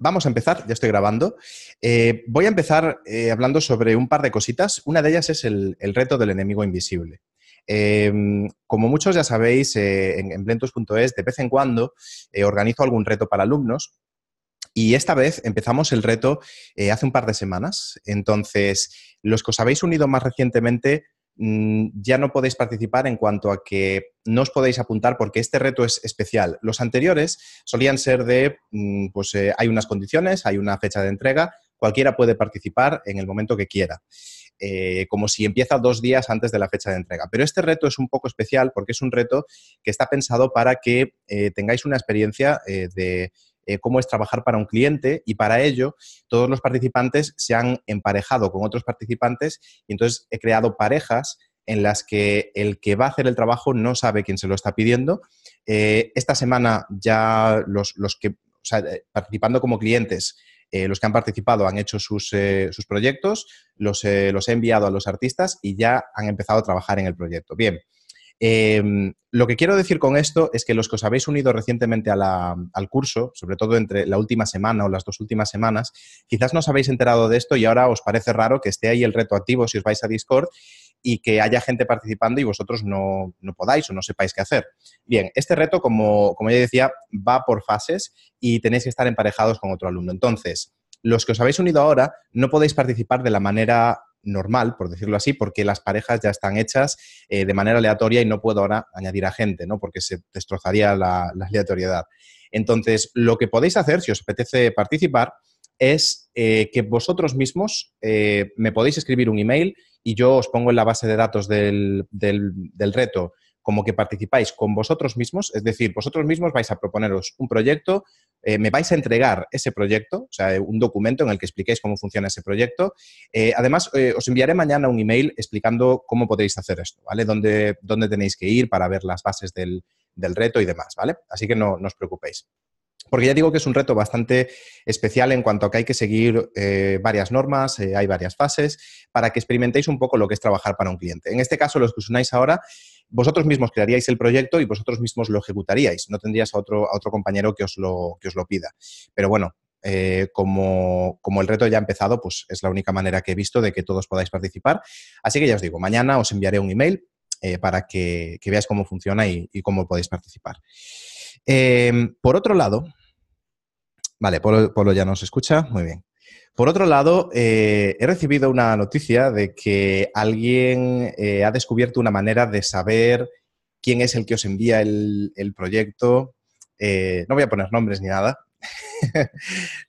vamos a empezar, ya estoy grabando. Voy a empezar hablando sobre un par de cositas. Una de ellas es el reto del enemigo invisible. Como muchos ya sabéis, en Blentus.es de vez en cuando organizo algún reto para alumnos. Y esta vez empezamos el reto hace un par de semanas. Entonces, los que os habéis unido más recientemente ya no podéis participar en cuanto a que no os podéis apuntar porque este reto es especial. Los anteriores solían ser de, hay unas condiciones, hay una fecha de entrega, cualquiera puede participar en el momento que quiera. Como si empieza 2 días antes de la fecha de entrega. Pero este reto es un poco especial porque es un reto que está pensado para que tengáis una experiencia de cómo es trabajar para un cliente y para ello todos los participantes se han emparejado con otros participantes y entonces he creado parejas en las que el que va a hacer el trabajo no sabe quién se lo está pidiendo. Esta semana ya los que, participando como clientes, los que han participado han hecho sus proyectos, los he enviado a los artistas y ya han empezado a trabajar en el proyecto. Bien. Lo que quiero decir con esto es que los que os habéis unido recientemente al curso, sobre todo entre la última semana o las 2 últimas semanas, quizás no os habéis enterado de esto y ahora os parece raro que esté ahí el reto activo si os vais a Discord y que haya gente participando y vosotros no podáis o no sepáis qué hacer. Bien, este reto, como ya decía, va por fases y tenéis que estar emparejados con otro alumno. Entonces, los que os habéis unido ahora no podéis participar de la manera normal, por decirlo así, porque las parejas ya están hechas de manera aleatoria y no puedo ahora añadir a gente, ¿no? Porque se destrozaría la aleatoriedad. Entonces, lo que podéis hacer, si os apetece participar, es que vosotros mismos me podéis escribir un email y yo os pongo en la base de datos del reto como que participáis con vosotros mismos, es decir, vosotros mismos vais a proponeros un proyecto, me vais a entregar ese proyecto, o sea, un documento en el que expliquéis cómo funciona ese proyecto. Además, os enviaré mañana un email explicando cómo podéis hacer esto, ¿vale? Dónde tenéis que ir para ver las bases del reto y demás, ¿vale? Así que no os preocupéis. Porque ya digo que es un reto bastante especial en cuanto a que hay que seguir varias normas, hay varias fases, para que experimentéis un poco lo que es trabajar para un cliente. En este caso, los que os unáis ahora, vosotros mismos crearíais el proyecto y vosotros mismos lo ejecutaríais. No tendríais a otro compañero que os lo pida. Pero bueno, como el reto ya ha empezado, pues es la única manera que he visto de que todos podáis participar. Así que ya os digo, mañana os enviaré un email para que veáis cómo funciona y cómo podéis participar. Por otro lado, vale, Polo ya nos escucha, muy bien. Por otro lado, he recibido una noticia de que alguien ha descubierto una manera de saber quién es el que os envía el proyecto. No voy a poner nombres ni nada,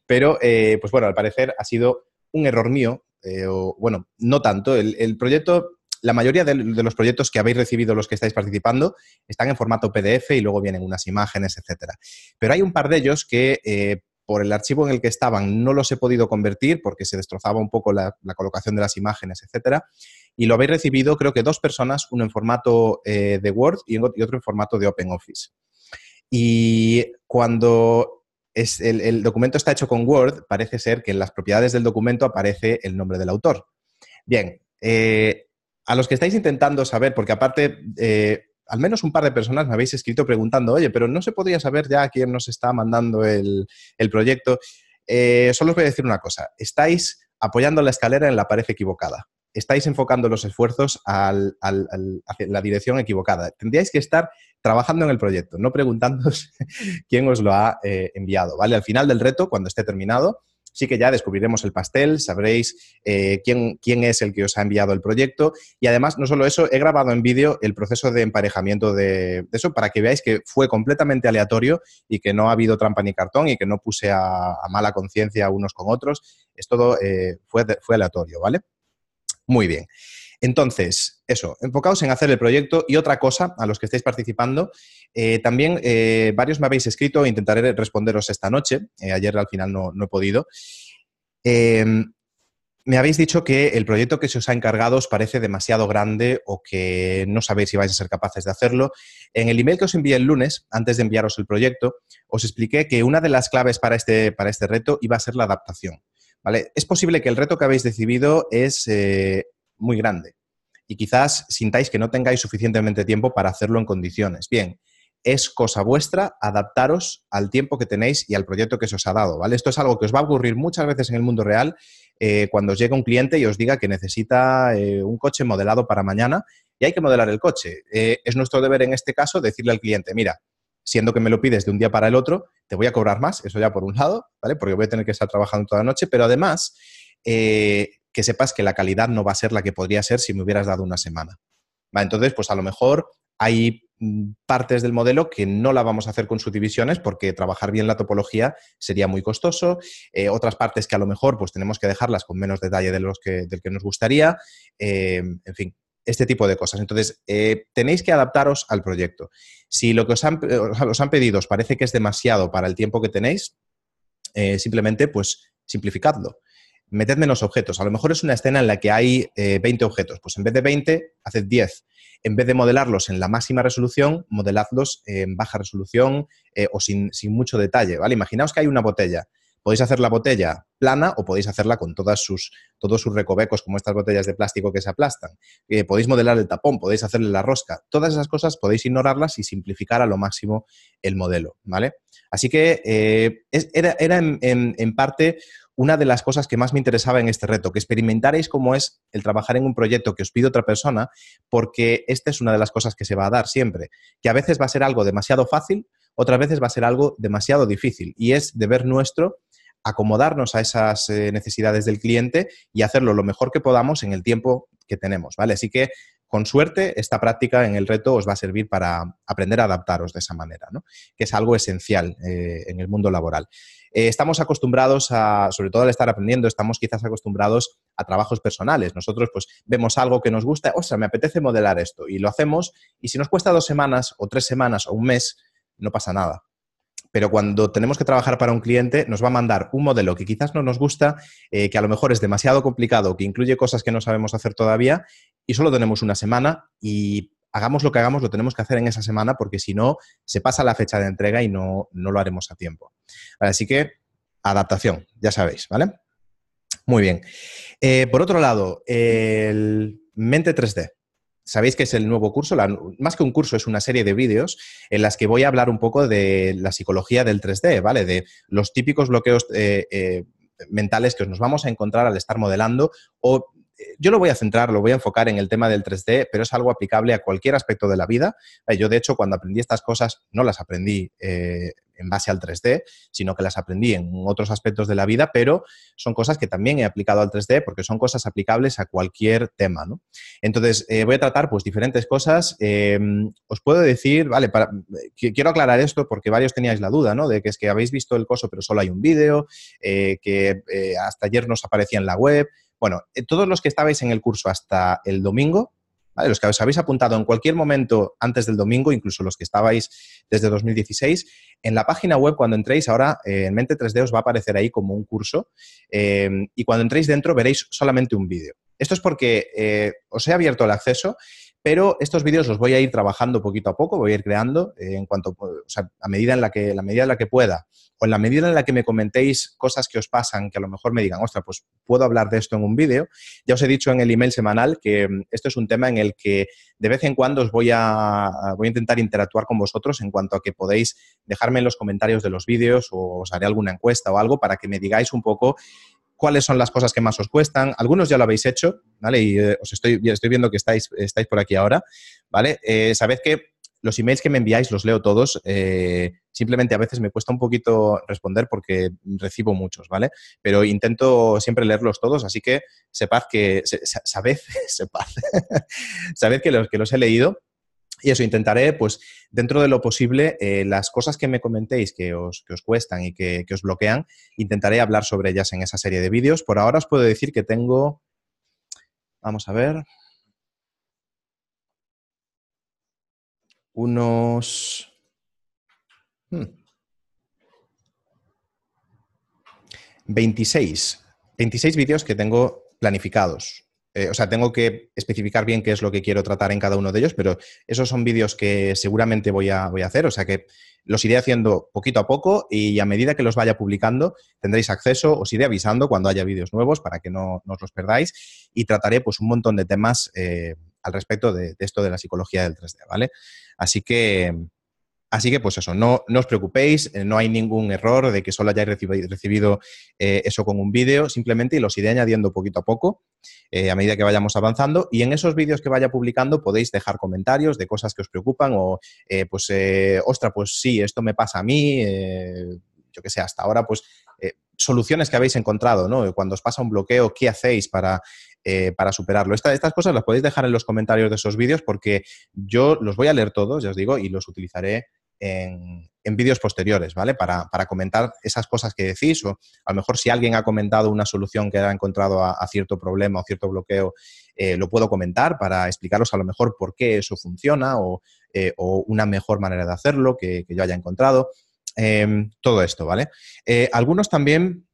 pero, pues bueno, al parecer ha sido un error mío, o bueno, no tanto. El proyecto, la mayoría de los proyectos que habéis recibido los que estáis participando están en formato PDF y luego vienen unas imágenes, etcétera. Pero hay un par de ellos que por el archivo en el que estaban no los he podido convertir porque se destrozaba un poco la colocación de las imágenes, etcétera. Y lo habéis recibido, creo que 2 personas, uno en formato de Word y otro en formato de OpenOffice. Y cuando el documento está hecho con Word, parece ser que en las propiedades del documento aparece el nombre del autor. Bien, a los que estáis intentando saber, porque aparte, al menos un par de personas me habéis escrito preguntando, oye, pero no se podría saber ya quién nos está mandando el proyecto. Solo os voy a decir una cosa, estáis apoyando la escalera en la pared equivocada. Estáis enfocando los esfuerzos hacia la dirección equivocada. Tendríais que estar trabajando en el proyecto, no preguntándoos quién os lo ha enviado, ¿vale? Al final del reto, cuando esté terminado, sí que ya descubriremos el pastel, sabréis quién es el que os ha enviado el proyecto y además, no solo eso, he grabado en vídeo el proceso de emparejamiento de eso para que veáis que fue completamente aleatorio y que no ha habido trampa ni cartón y que no puse a mala conciencia unos con otros. Es todo fue aleatorio, ¿vale? Muy bien. Entonces, eso, enfocaos en hacer el proyecto y otra cosa, a los que estáis participando, también varios me habéis escrito, intentaré responderos esta noche, ayer al final no he podido. Me habéis dicho que el proyecto que se os ha encargado os parece demasiado grande o que no sabéis si vais a ser capaces de hacerlo. En el email que os envié el lunes, antes de enviaros el proyecto, os expliqué que una de las claves para este reto iba a ser la adaptación, ¿vale? Es posible que el reto que habéis decidido es muy grande y quizás sintáis que no tengáis suficientemente tiempo para hacerlo en condiciones. Bien, es cosa vuestra adaptaros al tiempo que tenéis y al proyecto que se os ha dado, ¿vale? Esto es algo que os va a ocurrir muchas veces en el mundo real cuando os llega un cliente y os diga que necesita un coche modelado para mañana y hay que modelar el coche. Es nuestro deber en este caso decirle al cliente, mira, siendo que me lo pides de un día para el otro, te voy a cobrar más, eso ya por un lado, ¿vale? Porque voy a tener que estar trabajando toda la noche, pero además que sepas que la calidad no va a ser la que podría ser si me hubieras dado una semana. ¿Va? Entonces, pues a lo mejor hay partes del modelo que no la vamos a hacer con subdivisiones porque trabajar bien la topología sería muy costoso. Otras partes que a lo mejor pues tenemos que dejarlas con menos detalle del que nos gustaría. En fin, este tipo de cosas. Entonces, tenéis que adaptaros al proyecto. Si lo que os han pedido os parece que es demasiado para el tiempo que tenéis, simplemente pues simplificadlo. Meted menos objetos. A lo mejor es una escena en la que hay 20 objetos. Pues en vez de 20, haced 10. En vez de modelarlos en la máxima resolución, modeladlos en baja resolución o sin mucho detalle, ¿vale? Imaginaos que hay una botella. Podéis hacer la botella plana o podéis hacerla con todos sus recovecos, como estas botellas de plástico que se aplastan. Podéis modelar el tapón, podéis hacerle la rosca. Todas esas cosas podéis ignorarlas y simplificar a lo máximo el modelo, ¿vale? Así que era en parte una de las cosas que más me interesaba en este reto, que experimentarais cómo es el trabajar en un proyecto que os pide otra persona, porque esta es una de las cosas que se va a dar siempre, que a veces va a ser algo demasiado fácil, otras veces va a ser algo demasiado difícil, y es deber nuestro acomodarnos a esas necesidades del cliente y hacerlo lo mejor que podamos en el tiempo que tenemos, ¿vale? Así que, con suerte, esta práctica en el reto os va a servir para aprender a adaptaros de esa manera, ¿no? Que es algo esencial en el mundo laboral. Estamos acostumbrados sobre todo al estar aprendiendo, estamos quizás acostumbrados a trabajos personales. Nosotros pues vemos algo que nos gusta, ostras, me apetece modelar esto y lo hacemos y si nos cuesta 2 semanas o 3 semanas o un mes, no pasa nada. Pero cuando tenemos que trabajar para un cliente, nos va a mandar un modelo que quizás no nos gusta, que a lo mejor es demasiado complicado, que incluye cosas que no sabemos hacer todavía y solo tenemos una semana y hagamos lo que hagamos, lo tenemos que hacer en esa semana porque si no, se pasa la fecha de entrega y no lo haremos a tiempo. Vale, así que, adaptación, ya sabéis, ¿vale? Muy bien. Por otro lado, el Mente 3D. Sabéis que es el nuevo curso, más que un curso, es una serie de vídeos en las que voy a hablar un poco de la psicología del 3D, ¿vale? De los típicos bloqueos mentales que nos vamos a encontrar al estar modelando o yo lo voy a enfocar en el tema del 3D, pero es algo aplicable a cualquier aspecto de la vida. Yo, de hecho, cuando aprendí estas cosas, no las aprendí en base al 3D, sino que las aprendí en otros aspectos de la vida, pero son cosas que también he aplicado al 3D porque son cosas aplicables a cualquier tema, ¿no? Entonces, voy a tratar pues diferentes cosas. Os puedo decir, vale, quiero aclarar esto porque varios teníais la duda, ¿no? De que es que habéis visto el coso pero solo hay un vídeo, que hasta ayer nos aparecía en la web. Bueno, todos los que estabais en el curso hasta el domingo, ¿vale? Los que os habéis apuntado en cualquier momento antes del domingo, incluso los que estabais desde 2016, en la página web cuando entréis ahora en Mente 3D os va a aparecer ahí como un curso y cuando entréis dentro veréis solamente un vídeo. Esto es porque os he abierto el acceso, pero estos vídeos los voy a ir trabajando poquito a poco, voy a ir creando a medida en la que pueda o en la medida en la que me comentéis cosas que os pasan, que a lo mejor me digan, ostras, pues puedo hablar de esto en un vídeo. Ya os he dicho en el email semanal que esto es un tema en el que de vez en cuando voy a intentar interactuar con vosotros en cuanto a que podéis dejarme en los comentarios de los vídeos o os haré alguna encuesta o algo para que me digáis un poco cuáles son las cosas que más os cuestan. Algunos ya lo habéis hecho, ¿vale? Y estoy viendo que estáis por aquí ahora, ¿vale? Sabed que los emails que me enviáis los leo todos. Simplemente a veces me cuesta un poquito responder porque recibo muchos, ¿vale? Pero intento siempre leerlos todos, así que sabed que los he leído. Y eso, intentaré, pues, dentro de lo posible, las cosas que me comentéis que os cuestan y que os bloquean, intentaré hablar sobre ellas en esa serie de vídeos. Por ahora os puedo decir que tengo, vamos a ver, unos 26 vídeos que tengo planificados. Tengo que especificar bien qué es lo que quiero tratar en cada uno de ellos, pero esos son vídeos que seguramente voy a hacer, o sea que los iré haciendo poquito a poco y a medida que los vaya publicando tendréis acceso, os iré avisando cuando haya vídeos nuevos para que no os los perdáis y trataré pues un montón de temas al respecto de esto de la psicología del 3D, ¿vale? Así que Así que, pues eso, no os preocupéis, no hay ningún error de que solo hayáis recibido eso con un vídeo, simplemente los iré añadiendo poquito a poco a medida que vayamos avanzando, y en esos vídeos que vaya publicando podéis dejar comentarios de cosas que os preocupan o, ostras, pues sí, esto me pasa a mí, yo qué sé, hasta ahora, pues soluciones que habéis encontrado, ¿no? Cuando os pasa un bloqueo, ¿qué hacéis para superarlo? Estas cosas las podéis dejar en los comentarios de esos vídeos porque yo los voy a leer todos, ya os digo, y los utilizaré en vídeos posteriores, ¿vale? Para comentar esas cosas que decís, o a lo mejor si alguien ha comentado una solución que ha encontrado a cierto problema o cierto bloqueo, lo puedo comentar para explicaros a lo mejor por qué eso funciona o una mejor manera de hacerlo que yo haya encontrado. Todo esto, ¿vale? Algunos también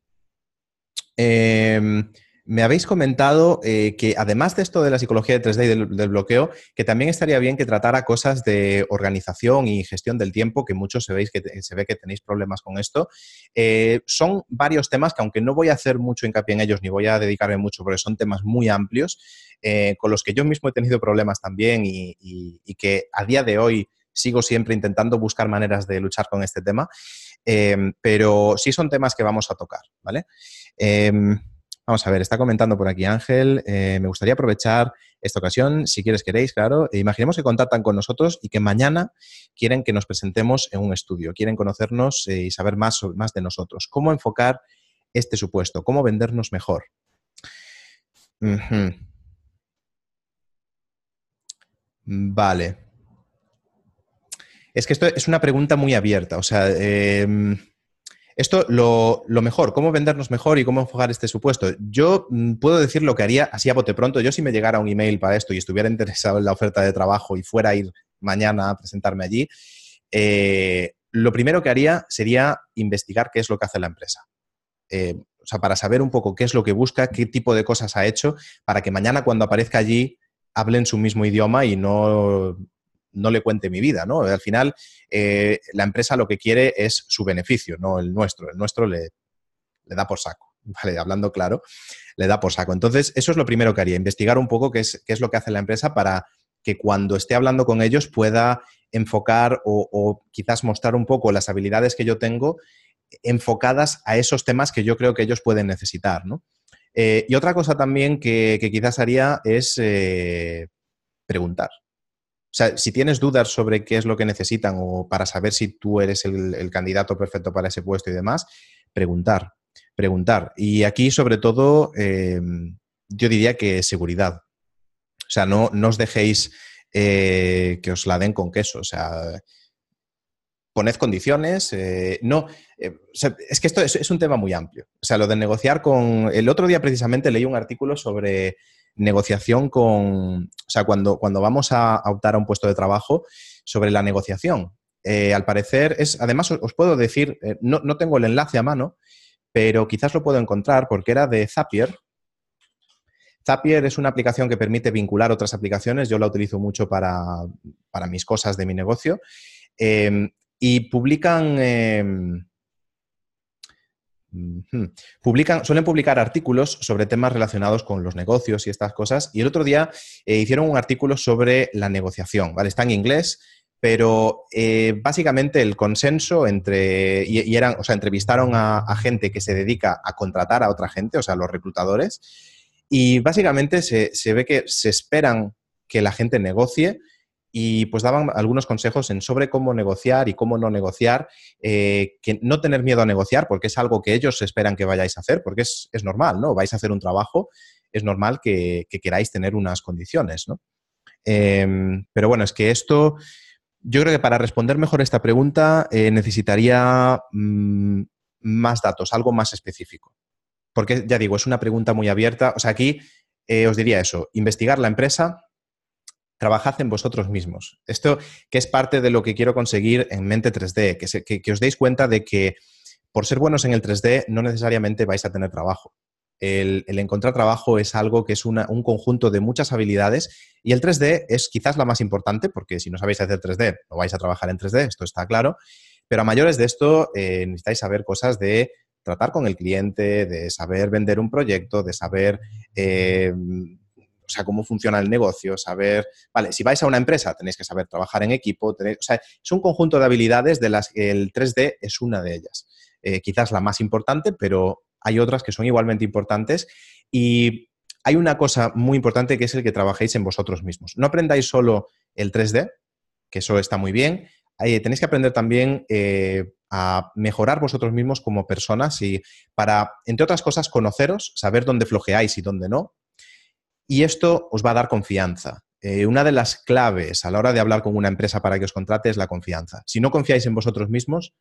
me habéis comentado que además de esto de la psicología de 3D y del bloqueo, que también estaría bien que tratara cosas de organización y gestión del tiempo, que muchos se ve que tenéis problemas con esto. Son varios temas que, aunque no voy a hacer mucho hincapié en ellos ni voy a dedicarme mucho porque son temas muy amplios, con los que yo mismo he tenido problemas también y que a día de hoy sigo siempre intentando buscar maneras de luchar con este tema, pero sí son temas que vamos a tocar, ¿vale? Vamos a ver, está comentando por aquí Ángel. Me gustaría aprovechar esta ocasión, si queréis, claro. Imaginemos que contactan con nosotros y que mañana quieren que nos presentemos en un estudio, quieren conocernos y saber más de nosotros. ¿Cómo enfocar este supuesto? ¿Cómo vendernos mejor? Ujú. Vale. Es que esto es una pregunta muy abierta. O sea, esto, lo mejor, cómo vendernos mejor y cómo enfocar este supuesto. Yo puedo decir lo que haría así a bote pronto. Yo si me llegara un email para esto y estuviera interesado en la oferta de trabajo y fuera a ir mañana a presentarme allí, lo primero que haría sería investigar qué es lo que hace la empresa. O sea, para saber un poco qué es lo que busca, qué tipo de cosas ha hecho, para que mañana cuando aparezca allí hablen su mismo idioma y no le cuente mi vida, ¿no? Al final, la empresa lo que quiere es su beneficio, no el nuestro. El nuestro le da por saco, ¿vale? Hablando claro, le da por saco. Entonces, eso es lo primero que haría, investigar un poco qué es lo que hace la empresa para que cuando esté hablando con ellos pueda enfocar o quizás mostrar un poco las habilidades que yo tengo enfocadas a esos temas que yo creo que ellos pueden necesitar, ¿no? Y otra cosa también que quizás haría es preguntar. O sea, si tienes dudas sobre qué es lo que necesitan o para saber si tú eres el candidato perfecto para ese puesto y demás, preguntar, preguntar. Y aquí, sobre todo, yo diría que seguridad. O sea, no os dejéis que os la den con queso. O sea, poned condiciones. O sea, es que esto es un tema muy amplio. O sea, lo de negociar con... El otro día precisamente leí un artículo sobre negociación con... O sea, cuando vamos a optar a un puesto de trabajo, sobre la negociación. Al parecer es... Además, os puedo decir, no tengo el enlace a mano, pero quizás lo puedo encontrar porque era de Zapier. Zapier es una aplicación que permite vincular otras aplicaciones. Yo la utilizo mucho para mis cosas de mi negocio. Y suelen publicar artículos sobre temas relacionados con los negocios y estas cosas. Y el otro día hicieron un artículo sobre la negociación, ¿vale? Está en inglés, pero básicamente el consenso o sea, entrevistaron a gente que se dedica a contratar a otra gente, o sea, los reclutadores, y básicamente se ve que se esperan que la gente negocie y pues daban algunos consejos sobre cómo negociar y cómo no negociar, que no tener miedo a negociar porque es algo que ellos esperan que vayáis a hacer, porque es normal, ¿no? Vais a hacer un trabajo, es normal que queráis tener unas condiciones, ¿no? Pero bueno, es que esto, yo creo que para responder mejor esta pregunta necesitaría más datos, algo más específico. Porque, ya digo, es una pregunta muy abierta. O sea, aquí os diría eso, investigar la empresa, trabajad en vosotros mismos. Esto que es parte de lo que quiero conseguir en Mente 3D, que os deis cuenta de que por ser buenos en el 3D no necesariamente vais a tener trabajo. El encontrar trabajo es algo que es un conjunto de muchas habilidades y el 3D es quizás la más importante porque si no sabéis hacer 3D no vais a trabajar en 3D, esto está claro, pero a mayores de esto necesitáis saber cosas de tratar con el cliente, de saber vender un proyecto, de saber o sea, cómo funciona el negocio, saber, vale, si vais a una empresa tenéis que saber trabajar en equipo, o sea, es un conjunto de habilidades de las que el 3D es una de ellas. Quizás la más importante, pero hay otras que son igualmente importantes y hay una cosa muy importante que es el que trabajéis en vosotros mismos. No aprendáis solo el 3D, que eso está muy bien. Tenéis que aprender también a mejorar vosotros mismos como personas y para, entre otras cosas, conoceros, saber dónde flojeáis y dónde no. Y esto os va a dar confianza. Una de las claves a la hora de hablar con una empresa para que os contrate es la confianza. Si no confiáis en vosotros mismos,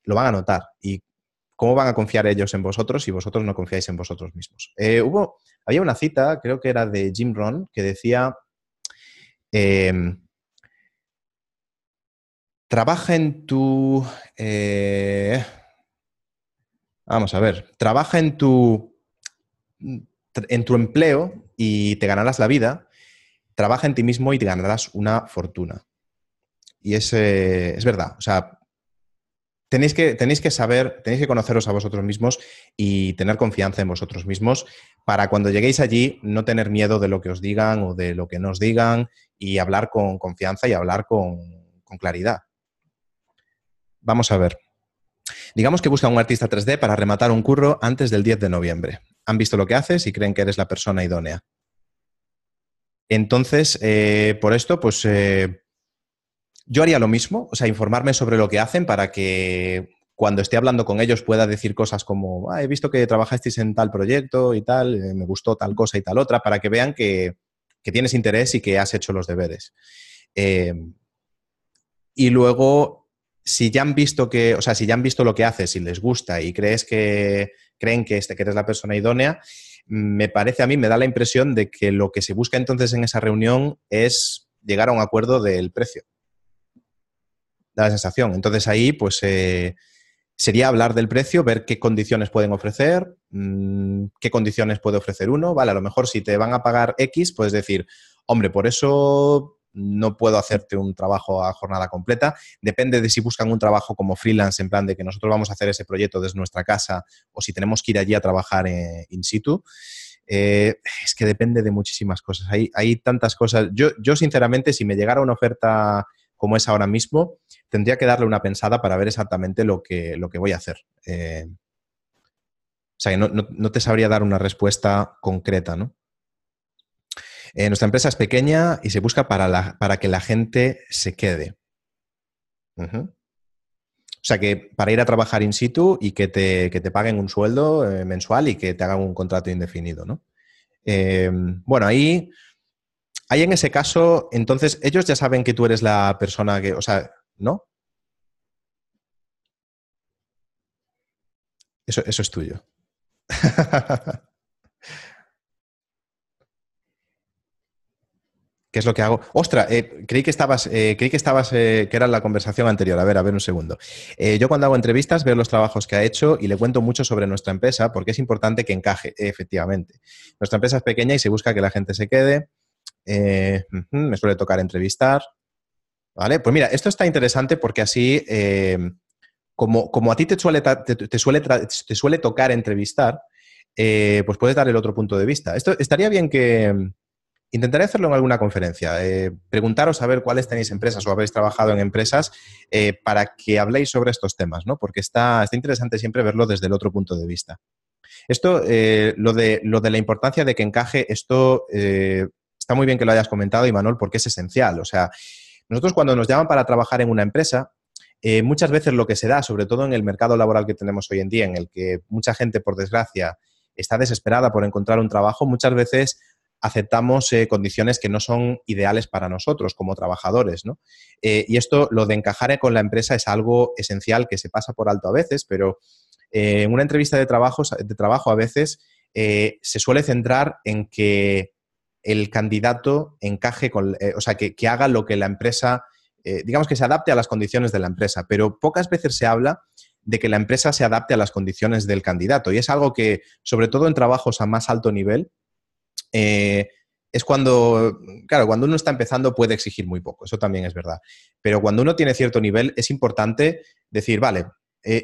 lo van a notar. ¿Y cómo van a confiar ellos en vosotros si vosotros no confiáis en vosotros mismos? Había una cita, creo que era de Jim Rohn, que decía... trabaja en tu... vamos a ver. Trabaja en tu empleo y te ganarás la vida. Trabaja en ti mismo y te ganarás una fortuna. Y es verdad. O sea, tenéis que saber, tenéis que conoceros a vosotros mismos y tener confianza en vosotros mismos para cuando lleguéis allí no tener miedo de lo que os digan o de lo que no os digan y hablar con confianza y hablar con claridad. Vamos a ver. Digamos que buscan un artista 3D para rematar un curro antes del 10 de noviembre. Han visto lo que haces y creen que eres la persona idónea. Entonces, por esto, pues yo haría lo mismo, o sea, informarme sobre lo que hacen para que cuando esté hablando con ellos pueda decir cosas como, he visto que trabajasteis en tal proyecto y tal, me gustó tal cosa y tal otra, para que vean que tienes interés y que has hecho los deberes. Y luego, si ya han visto si ya han visto lo que haces y les gusta y creen que eres la persona idónea, me parece a mí, me da la impresión de que lo que se busca entonces en esa reunión es llegar a un acuerdo del precio. Da la sensación. Entonces ahí, pues, sería hablar del precio, ver qué condiciones pueden ofrecer, qué condiciones puede ofrecer uno. Vale, a lo mejor si te van a pagar X, puedes decir, hombre, por eso no puedo hacerte un trabajo a jornada completa. Depende de si buscan un trabajo como freelance, en plan de que nosotros vamos a hacer ese proyecto desde nuestra casa o si tenemos que ir allí a trabajar in situ. Es que depende de muchísimas cosas. Hay tantas cosas. Yo, sinceramente, si me llegara una oferta como es ahora mismo, tendría que darle una pensada para ver exactamente lo que voy a hacer. O sea, que no te sabría dar una respuesta concreta, ¿no? Nuestra empresa es pequeña y se busca para que la gente se quede. Uh-huh. O sea, que para ir a trabajar in situ y que te paguen un sueldo mensual y que te hagan un contrato indefinido, ¿no? Bueno, ahí en ese caso, entonces, ellos ya saben que tú eres la persona que, o sea, ¿no? Eso es tuyo. ¿Qué es lo que hago? ¡Ostras! Creí que que era la conversación anterior. A ver un segundo. Yo cuando hago entrevistas veo los trabajos que ha hecho y le cuento mucho sobre nuestra empresa porque es importante que encaje, efectivamente. Nuestra empresa es pequeña y se busca que la gente se quede. Me suele tocar entrevistar. ¿Vale? Pues mira, esto está interesante porque así, como a ti te suele tocar entrevistar, pues puedes dar el otro punto de vista. Esto estaría bien que... Intentaré hacerlo en alguna conferencia. Preguntaros a ver cuáles tenéis empresas o habéis trabajado en empresas para que habléis sobre estos temas, ¿no? Porque está interesante siempre verlo desde el otro punto de vista. Esto, lo de la importancia de que encaje, esto está muy bien que lo hayas comentado, Imanol, porque es esencial. O sea, nosotros cuando nos llaman para trabajar en una empresa, muchas veces lo que se da, sobre todo en el mercado laboral que tenemos hoy en día, en el que mucha gente, por desgracia, está desesperada por encontrar un trabajo, muchas veces aceptamos condiciones que no son ideales para nosotros como trabajadores, ¿no? Y esto, lo de encajar con la empresa es algo esencial que se pasa por alto a veces, pero en una entrevista de trabajo a veces se suele centrar en que el candidato encaje o sea, que haga lo que la empresa, digamos que se adapte a las condiciones de la empresa, pero pocas veces se habla de que la empresa se adapte a las condiciones del candidato y es algo que, sobre todo en trabajos a más alto nivel, es cuando, claro, cuando uno está empezando puede exigir muy poco, eso también es verdad. Pero cuando uno tiene cierto nivel es importante decir, vale,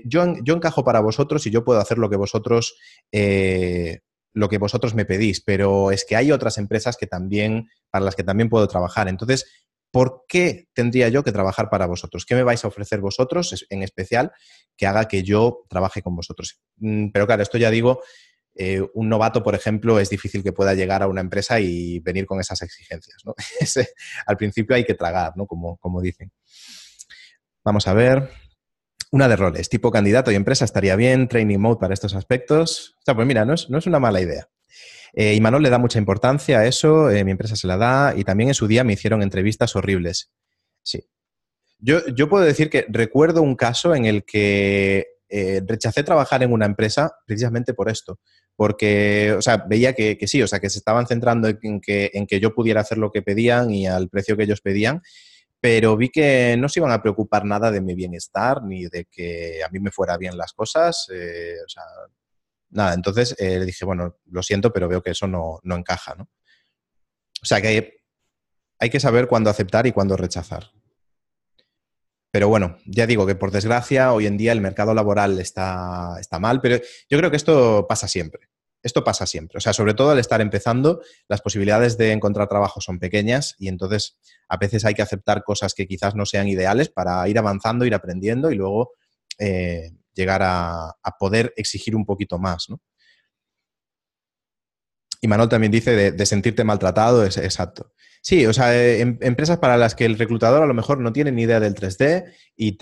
yo encajo para vosotros y yo puedo hacer lo que vosotros lo que vosotros me pedís, pero es que hay otras empresas que también, para las que también puedo trabajar. Entonces, ¿por qué tendría yo que trabajar para vosotros? ¿Qué me vais a ofrecer vosotros en especial que haga que yo trabaje con vosotros? Pero claro, esto ya digo, un novato, por ejemplo, es difícil que pueda llegar a una empresa y venir con esas exigencias, ¿no? Al principio hay que tragar, ¿no? Como dicen. Vamos a ver. Una de roles, tipo candidato y empresa estaría bien, training mode para estos aspectos. O sea, pues mira, no es una mala idea. Imanol le da mucha importancia a eso, mi empresa se la da y también en su día me hicieron entrevistas horribles. Sí. Yo puedo decir que recuerdo un caso en el que rechacé trabajar en una empresa precisamente por esto. Porque, o sea, veía que sí, o sea, que se estaban centrando en que yo pudiera hacer lo que pedían y al precio que ellos pedían, pero vi que no se iban a preocupar nada de mi bienestar ni de que a mí me fuera bien las cosas. O sea, nada, entonces le dije, bueno, lo siento, pero veo que eso no encaja, ¿no? O sea, que hay que saber cuándo aceptar y cuándo rechazar. Pero bueno, ya digo que por desgracia hoy en día el mercado laboral está mal, pero yo creo que esto pasa siempre. Esto pasa siempre. O sea, sobre todo al estar empezando, las posibilidades de encontrar trabajo son pequeñas y entonces a veces hay que aceptar cosas que quizás no sean ideales para ir avanzando, ir aprendiendo y luego llegar a poder exigir un poquito más, ¿no? Y Manuel también dice de sentirte maltratado, es exacto. Sí, o sea, empresas para las que el reclutador a lo mejor no tiene ni idea del 3D y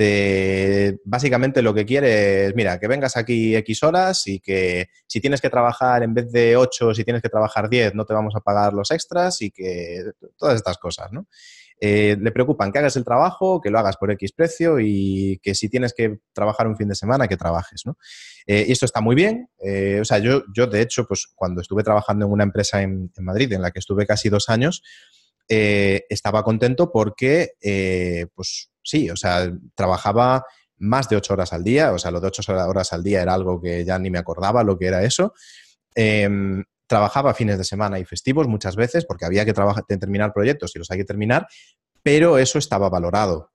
básicamente lo que quiere es, mira, que vengas aquí X horas y que si tienes que trabajar en vez de 8, si tienes que trabajar 10, no te vamos a pagar los extras y que todas estas cosas, ¿no? Le preocupan que hagas el trabajo, que lo hagas por X precio y que si tienes que trabajar un fin de semana, que trabajes, ¿no? Y esto está muy bien. O sea, yo, de hecho, pues cuando estuve trabajando en una empresa en Madrid, en la que estuve casi 2 años, estaba contento porque, pues sí, o sea, trabajaba más de 8 horas al día. O sea, lo de 8 horas al día era algo que ya ni me acordaba lo que era eso. Trabajaba fines de semana y festivos muchas veces porque había que terminar proyectos y los hay que terminar, pero eso estaba valorado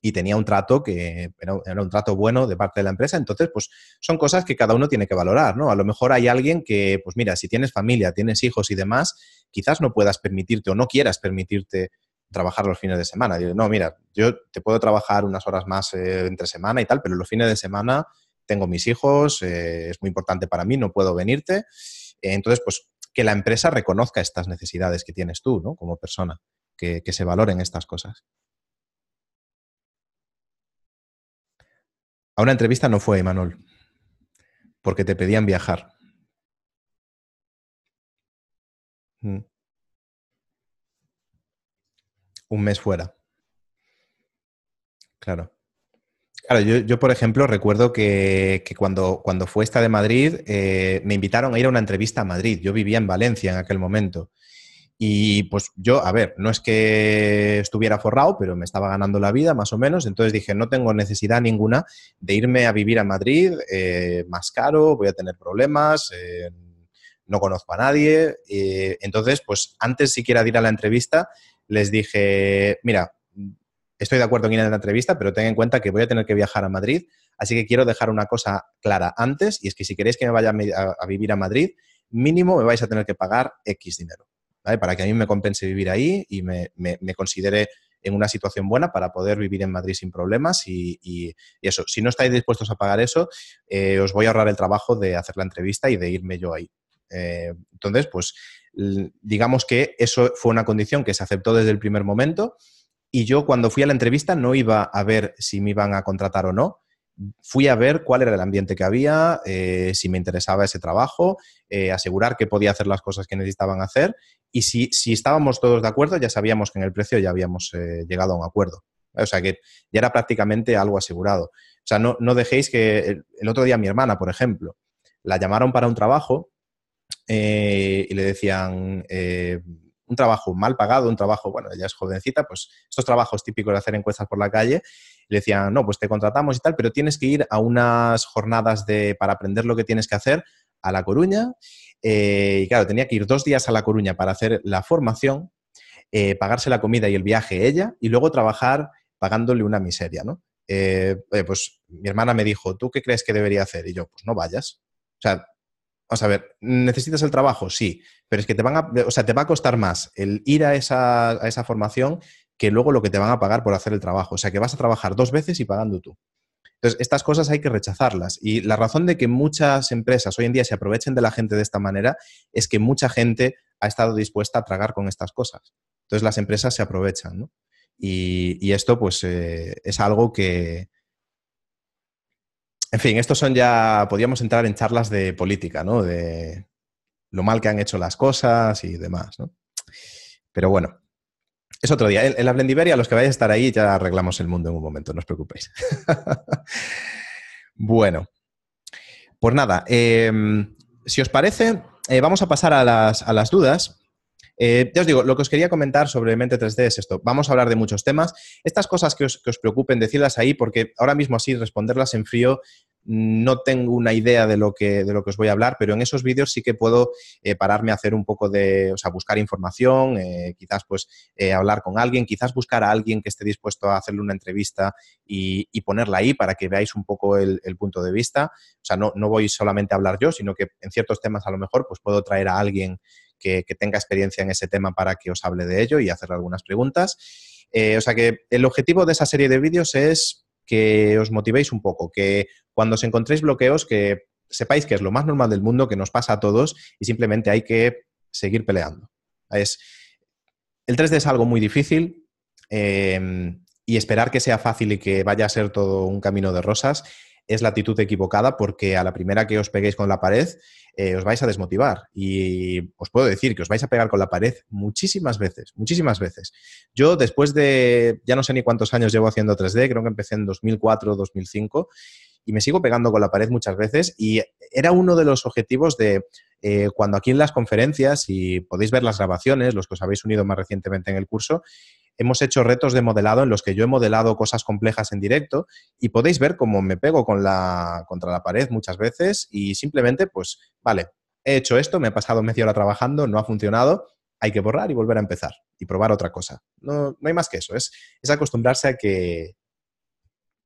y tenía un trato que era un trato bueno de parte de la empresa. Entonces, pues son cosas que cada uno tiene que valorar, ¿no? A lo mejor hay alguien que, pues mira, si tienes familia, tienes hijos y demás, quizás no puedas permitirte o no quieras permitirte trabajar los fines de semana. Digo, no, mira, yo te puedo trabajar unas horas más entre semana y tal, pero los fines de semana tengo mis hijos, es muy importante para mí, no puedo venirte. Entonces, pues que la empresa reconozca estas necesidades que tienes tú, ¿no? Como persona, que se valoren estas cosas. A una entrevista no fue, Manuel, porque te pedían viajar. Mm. Un mes fuera, claro. Claro, yo, por ejemplo, recuerdo que cuando fue esta de Madrid, me invitaron a ir a una entrevista a Madrid. Yo vivía en Valencia en aquel momento. Y pues yo, a ver, no es que estuviera forrado, pero me estaba ganando la vida más o menos. Entonces dije, no tengo necesidad ninguna de irme a vivir a Madrid, más caro, voy a tener problemas, no conozco a nadie. Entonces, pues antes siquiera de ir a la entrevista, les dije, mira, estoy de acuerdo en ir a la entrevista, pero ten en cuenta que voy a tener que viajar a Madrid, así que quiero dejar una cosa clara antes, y es que si queréis que me vaya a vivir a Madrid, mínimo me vais a tener que pagar X dinero, ¿vale? Para que a mí me compense vivir ahí y me considere en una situación buena para poder vivir en Madrid sin problemas y eso. Si no estáis dispuestos a pagar eso, os voy a ahorrar el trabajo de hacer la entrevista y de irme yo ahí. Entonces, pues digamos que eso fue una condición que se aceptó desde el primer momento. Y yo cuando fui a la entrevista no iba a ver si me iban a contratar o no. Fui a ver cuál era el ambiente que había, si me interesaba ese trabajo, asegurar que podía hacer las cosas que necesitaban hacer. Y si estábamos todos de acuerdo, ya sabíamos que en el precio ya habíamos llegado a un acuerdo. O sea que ya era prácticamente algo asegurado. O sea, no dejéis que... El otro día mi hermana, por ejemplo, la llamaron para un trabajo y le decían un trabajo mal pagado, un trabajo, bueno, ella es jovencita, pues estos trabajos típicos de hacer encuestas por la calle, le decían, no, pues te contratamos y tal, pero tienes que ir a unas jornadas para aprender lo que tienes que hacer a La Coruña. Y claro, tenía que ir 2 días a La Coruña para hacer la formación, pagarse la comida y el viaje ella y luego trabajar pagándole una miseria, ¿no? Pues mi hermana me dijo, ¿tú qué crees que debería hacer? Y yo, pues no vayas. O sea, Vamos a ver, ¿necesitas el trabajo? Sí, pero es que o sea, te va a costar más el ir a esa formación que luego lo que te van a pagar por hacer el trabajo. O sea, que vas a trabajar dos veces y pagando tú. Entonces, estas cosas hay que rechazarlas. Y la razón de que muchas empresas hoy en día se aprovechen de la gente de esta manera es que mucha gente ha estado dispuesta a tragar con estas cosas. Entonces, las empresas se aprovechan, ¿no? Y esto, pues, es algo que, en fin, estos son ya, podríamos entrar en charlas de política, ¿no? De lo mal que han hecho las cosas y demás, ¿no? Pero bueno, es otro día. En la Blendiveria, los que vayáis a estar ahí, ya arreglamos el mundo en un momento, no os preocupéis. Bueno, pues nada, si os parece, vamos a pasar a las dudas. Ya os digo, lo que os quería comentar sobre Mente 3D es esto. Vamos a hablar de muchos temas. Estas cosas que os preocupen, decirlas ahí, porque ahora mismo así, responderlas en frío, no tengo una idea de lo que os voy a hablar, pero en esos vídeos sí que puedo pararme a hacer un poco o sea, buscar información, quizás pues hablar con alguien, quizás buscar a alguien que esté dispuesto a hacerle una entrevista y ponerla ahí para que veáis un poco el punto de vista. O sea, no voy solamente a hablar yo, sino que en ciertos temas a lo mejor pues puedo traer a alguien que tenga experiencia en ese tema para que os hable de ello y hacerle algunas preguntas. O sea que el objetivo de esa serie de vídeos es que os motivéis un poco, que cuando os encontréis bloqueos, que sepáis que es lo más normal del mundo, que nos pasa a todos y simplemente hay que seguir peleando. El 3D es algo muy difícil y esperar que sea fácil y que vaya a ser todo un camino de rosas es la actitud equivocada porque a la primera que os peguéis con la pared os vais a desmotivar y os puedo decir que os vais a pegar con la pared muchísimas veces, muchísimas veces. Yo después de, ya no sé ni cuántos años llevo haciendo 3D, creo que empecé en 2004, 2005 y me sigo pegando con la pared muchas veces y era uno de los objetivos de cuando aquí en las conferencias, y podéis ver las grabaciones, los que os habéis unido más recientemente en el curso, hemos hecho retos de modelado en los que yo he modelado cosas complejas en directo y podéis ver cómo me pego contra la pared muchas veces y simplemente, pues, vale, he hecho esto, me he pasado media hora trabajando, no ha funcionado, hay que borrar y volver a empezar y probar otra cosa. No hay más que eso, es acostumbrarse a que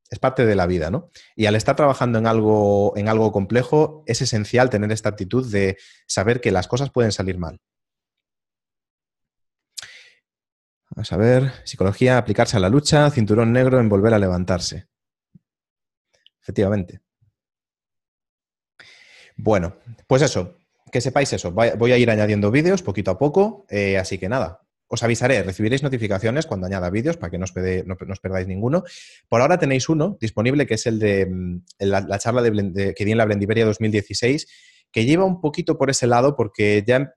es parte de la vida, ¿no? Y al estar trabajando en algo complejo, es esencial tener esta actitud de saber que las cosas pueden salir mal. Vamos a ver, psicología, aplicarse a la lucha, cinturón negro en volver a levantarse. Efectivamente. Bueno, pues eso, que sepáis eso. Voy a ir añadiendo vídeos poquito a poco, así que nada, os avisaré, recibiréis notificaciones cuando añada vídeos para que no os perdáis ninguno. Por ahora tenéis uno disponible que es el de la charla que di en la Blendiveria 2016, que lleva un poquito por ese lado porque ya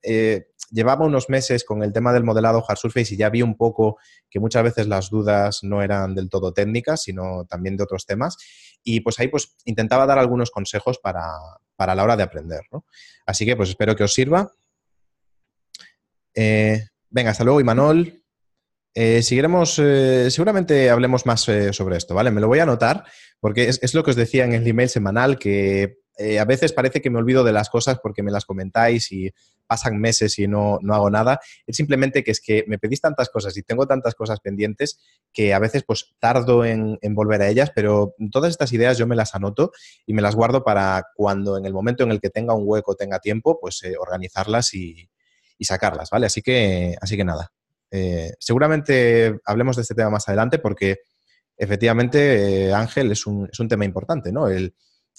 llevaba unos meses con el tema del modelado Hard Surface y ya vi un poco que muchas veces las dudas no eran del todo técnicas, sino también de otros temas. Y pues ahí pues intentaba dar algunos consejos para la hora de aprender, ¿no? Así que pues espero que os sirva. Venga, hasta luego, Imanol. Seguiremos, seguramente hablemos más sobre esto, ¿vale? Me lo voy a anotar porque es lo que os decía en el email semanal, que a veces parece que me olvido de las cosas porque me las comentáis y pasan meses y no hago nada. Es simplemente que es que me pedís tantas cosas y tengo tantas cosas pendientes que a veces pues tardo en volver a ellas, pero todas estas ideas yo me las anoto y me las guardo para cuando en el momento en el que tenga un hueco, tenga tiempo, pues organizarlas y sacarlas, ¿vale? Así que nada. Seguramente hablemos de este tema más adelante porque efectivamente, Ángel, es un tema importante, ¿no? Y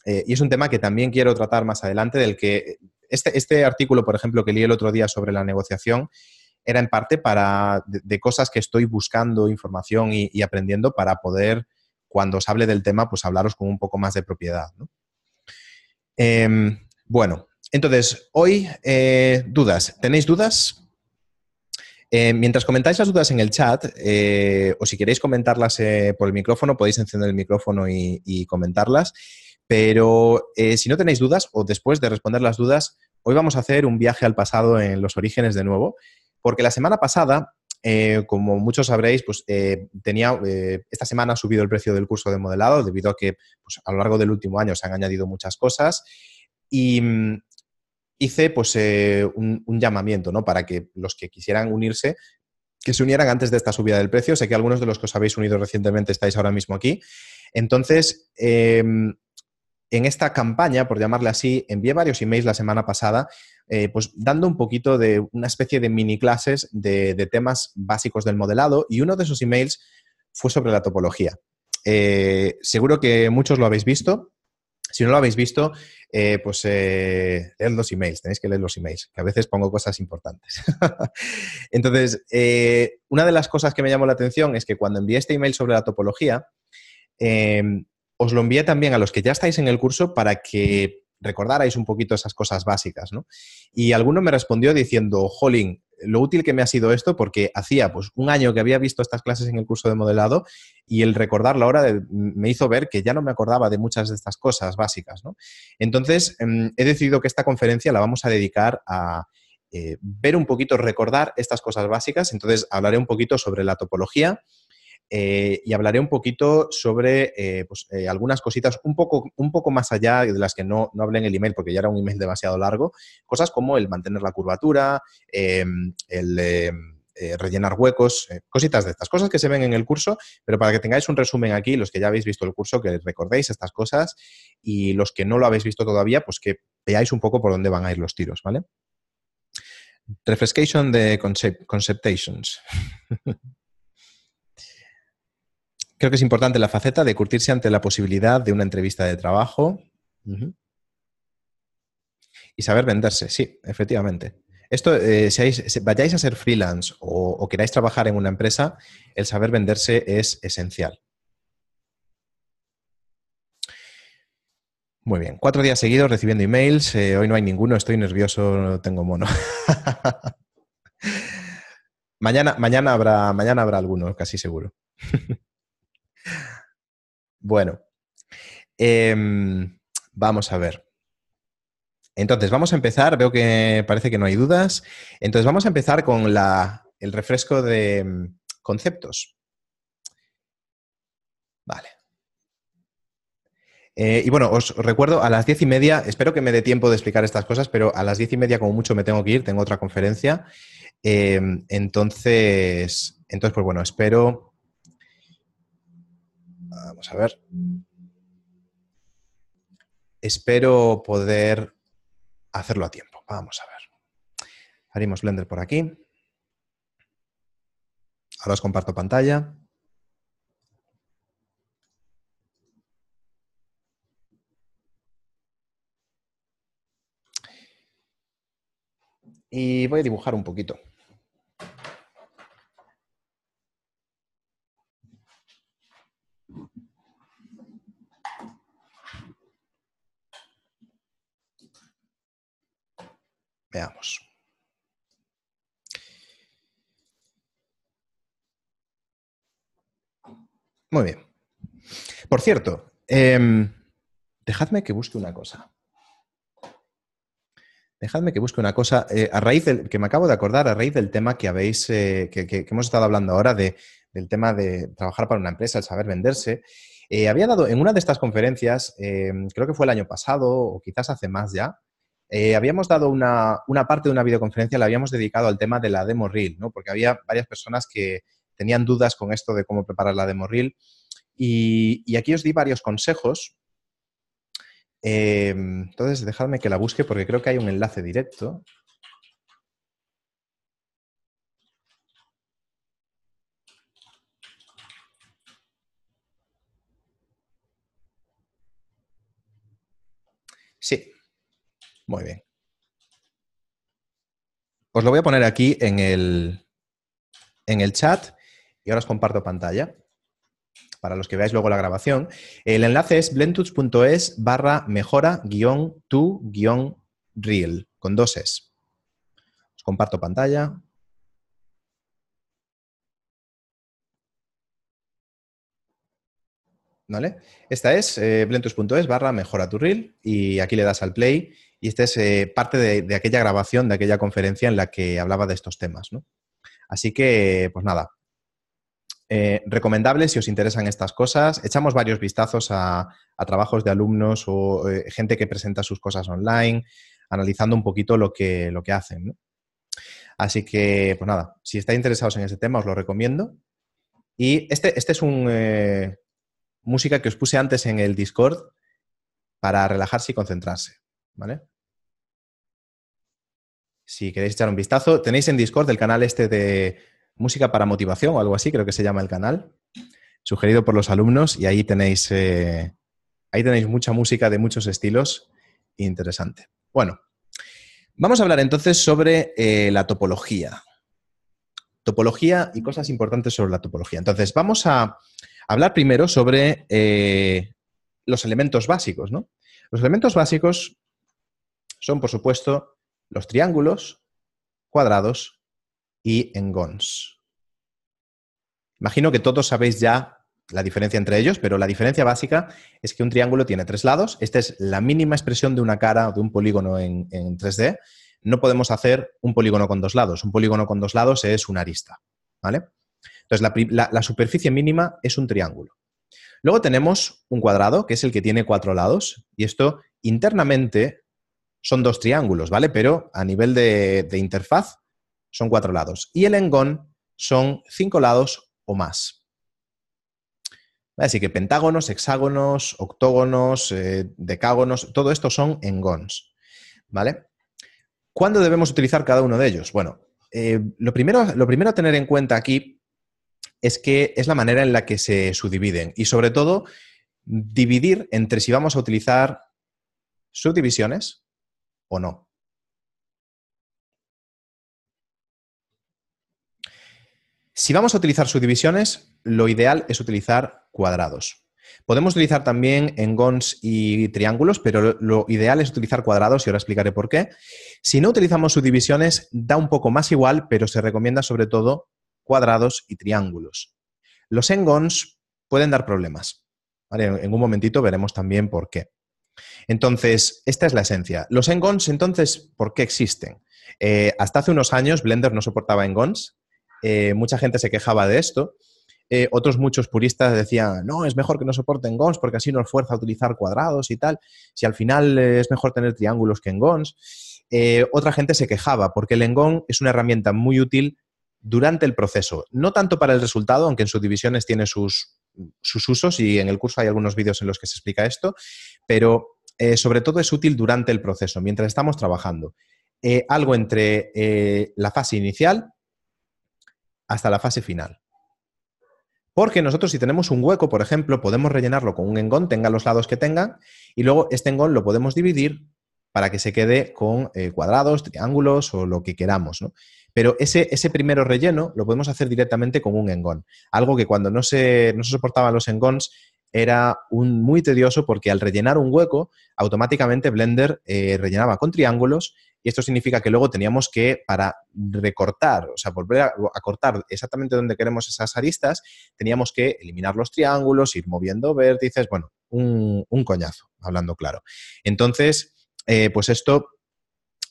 es un tema que también quiero tratar más adelante, del que este artículo, por ejemplo, que leí el otro día sobre la negociación, era en parte de cosas que estoy buscando información y aprendiendo para poder, cuando os hable del tema, pues hablaros con un poco más de propiedad, ¿no? Bueno, entonces, hoy, dudas. ¿Tenéis dudas? Mientras comentáis las dudas en el chat, o si queréis comentarlas por el micrófono, podéis encender el micrófono y comentarlas. Pero si no tenéis dudas, o después de responder las dudas, hoy vamos a hacer un viaje al pasado en los orígenes de nuevo, porque la semana pasada, como muchos sabréis, pues esta semana ha subido el precio del curso de modelado debido a que pues, a lo largo del último año se han añadido muchas cosas y hice pues un llamamiento, ¿no? Para que los que quisieran unirse, que se unieran antes de esta subida del precio. Sé que algunos de los que os habéis unido recientemente estáis ahora mismo aquí. Entonces, en esta campaña, por llamarle así, envié varios emails la semana pasada, pues dando un poquito de una especie de mini clases de temas básicos del modelado, y uno de esos emails fue sobre la topología. Seguro que muchos lo habéis visto. Si no lo habéis visto, leed los emails, tenéis que leer los emails, que a veces pongo cosas importantes. Entonces, una de las cosas que me llamó la atención es que cuando envié este email sobre la topología, os lo envié también a los que ya estáis en el curso para que recordarais un poquito esas cosas básicas, ¿no? Y alguno me respondió diciendo, jolín, lo útil que me ha sido esto, porque hacía pues un año que había visto estas clases en el curso de modelado y el recordarlo ahora me hizo ver que ya no me acordaba de muchas de estas cosas básicas, ¿no? Entonces, he decidido que esta conferencia la vamos a dedicar a ver un poquito, recordar estas cosas básicas. Entonces, hablaré un poquito sobre la topología, y hablaré un poquito sobre algunas cositas un poco más allá de las que no hablé en el email, porque ya era un email demasiado largo. Cosas como el mantener la curvatura, rellenar huecos, cositas de estas. Cosas que se ven en el curso, pero para que tengáis un resumen aquí, los que ya habéis visto el curso, que recordéis estas cosas, y los que no lo habéis visto todavía, pues que veáis un poco por dónde van a ir los tiros, ¿vale? Refrescation de conceptations. Creo que es importante la faceta de curtirse ante la posibilidad de una entrevista de trabajo. Y saber venderse, sí, efectivamente. Esto, vayáis a ser freelance o queráis trabajar en una empresa, el saber venderse es esencial. Muy bien. 4 días seguidos recibiendo emails. Hoy no hay ninguno, estoy nervioso, no tengo mono. mañana habrá alguno, casi seguro. Bueno, vamos a ver. Entonces, vamos a empezar. Veo que parece que no hay dudas. Entonces, vamos a empezar con el refresco de conceptos. Vale. Y bueno, os recuerdo, a las 10:30, espero que me dé tiempo de explicar estas cosas, pero a las 10:30 como mucho me tengo que ir, tengo otra conferencia. Entonces, pues bueno, espero... Vamos a ver. Espero poder hacerlo a tiempo. Vamos a ver. Abrimos Blender por aquí. Ahora os comparto pantalla. Y voy a dibujar un poquito. Veamos. Muy bien. Por cierto, dejadme que busque una cosa. A raíz del que me acabo de acordar, a raíz del tema que habéis, que hemos estado hablando ahora del tema de trabajar para una empresa, el saber venderse. Había dado en una de estas conferencias, creo que fue el año pasado o quizás hace más ya, habíamos dado una parte de una videoconferencia, la habíamos dedicado al tema de la demo reel, ¿no? Porque había varias personas que tenían dudas con esto de cómo preparar la demo reel. Y aquí os di varios consejos. Entonces, dejadme que la busque porque creo que hay un enlace directo. Sí, muy bien. Os lo voy a poner aquí en el chat y ahora os comparto pantalla para los que veáis luego la grabación. El enlace es blendtools.es/mejora-tu-reel con 2 es. Os comparto pantalla. ¿Vale? Esta es blendtools.es/mejora-tu-reel y aquí le das al play y esta es parte de aquella grabación, de aquella conferencia en la que hablaba de estos temas, ¿no? Así que, pues nada, recomendable si os interesan estas cosas. Echamos varios vistazos a trabajos de alumnos o gente que presenta sus cosas online, analizando un poquito lo que hacen, ¿no? Así que, pues nada, si estáis interesados en ese tema, os lo recomiendo. Y este es música que os puse antes en el Discord para relajarse y concentrarse, ¿vale? Si queréis echar un vistazo, tenéis en Discord el canal este de música para motivación o algo así, creo que se llama el canal, sugerido por los alumnos, y ahí tenéis mucha música de muchos estilos, interesante. Bueno, vamos a hablar entonces sobre la topología. Topología y cosas importantes sobre la topología. Entonces, vamos a hablar primero sobre los elementos básicos, ¿no? Los elementos básicos son, por supuesto, los triángulos, cuadrados y engons. Imagino que todos sabéis ya la diferencia entre ellos, pero la diferencia básica es que un triángulo tiene 3 lados. Esta es la mínima expresión de una cara o de un polígono en 3D. No podemos hacer un polígono con 2 lados. Un polígono con 2 lados es una arista, ¿vale? Entonces, la superficie mínima es un triángulo. Luego tenemos un cuadrado, que es el que tiene 4 lados, y esto internamente son 2 triángulos, ¿vale? Pero a nivel de interfaz son 4 lados. Y el engón son 5 lados o más. Así que pentágonos, hexágonos, octógonos, decágonos, todo esto son engons, ¿vale? ¿Cuándo debemos utilizar cada uno de ellos? Bueno, lo primero a tener en cuenta aquí es que es la manera en la que se subdividen y, sobre todo, dividir entre si vamos a utilizar subdivisiones o no. Si vamos a utilizar subdivisiones, lo ideal es utilizar cuadrados. Podemos utilizar también engons y triángulos, pero lo ideal es utilizar cuadrados y ahora explicaré por qué. Si no utilizamos subdivisiones, da un poco más igual, pero se recomienda sobre todo cuadrados y triángulos. Los engons pueden dar problemas, ¿vale? En un momentito veremos también por qué. Entonces, esta es la esencia. Los engons, entonces, ¿por qué existen? Hasta hace unos años Blender no soportaba engons. Mucha gente se quejaba de esto. Otros muchos puristas decían, no, es mejor que no soporte engons porque así nos fuerza a utilizar cuadrados y tal. Si al final es mejor tener triángulos que engons. Otra gente se quejaba porque el engon es una herramienta muy útil durante el proceso. No tanto para el resultado, aunque en subdivisiones tiene sus usos y en el curso hay algunos vídeos en los que se explica esto, pero sobre todo es útil durante el proceso, mientras estamos trabajando. Algo entre la fase inicial hasta la fase final. Porque nosotros, si tenemos un hueco, por ejemplo, podemos rellenarlo con un engón, tenga los lados que tenga, y luego este engón lo podemos dividir para que se quede con cuadrados, triángulos o lo que queramos, ¿no? Pero ese primero relleno lo podemos hacer directamente con un engón. Algo que cuando no se soportaban los engons era muy tedioso porque al rellenar un hueco, automáticamente Blender rellenaba con triángulos y esto significa que luego teníamos que, para recortar, o sea, volver a cortar exactamente donde queremos esas aristas, teníamos que eliminar los triángulos, ir moviendo vértices, bueno, un coñazo, hablando claro. Entonces, pues esto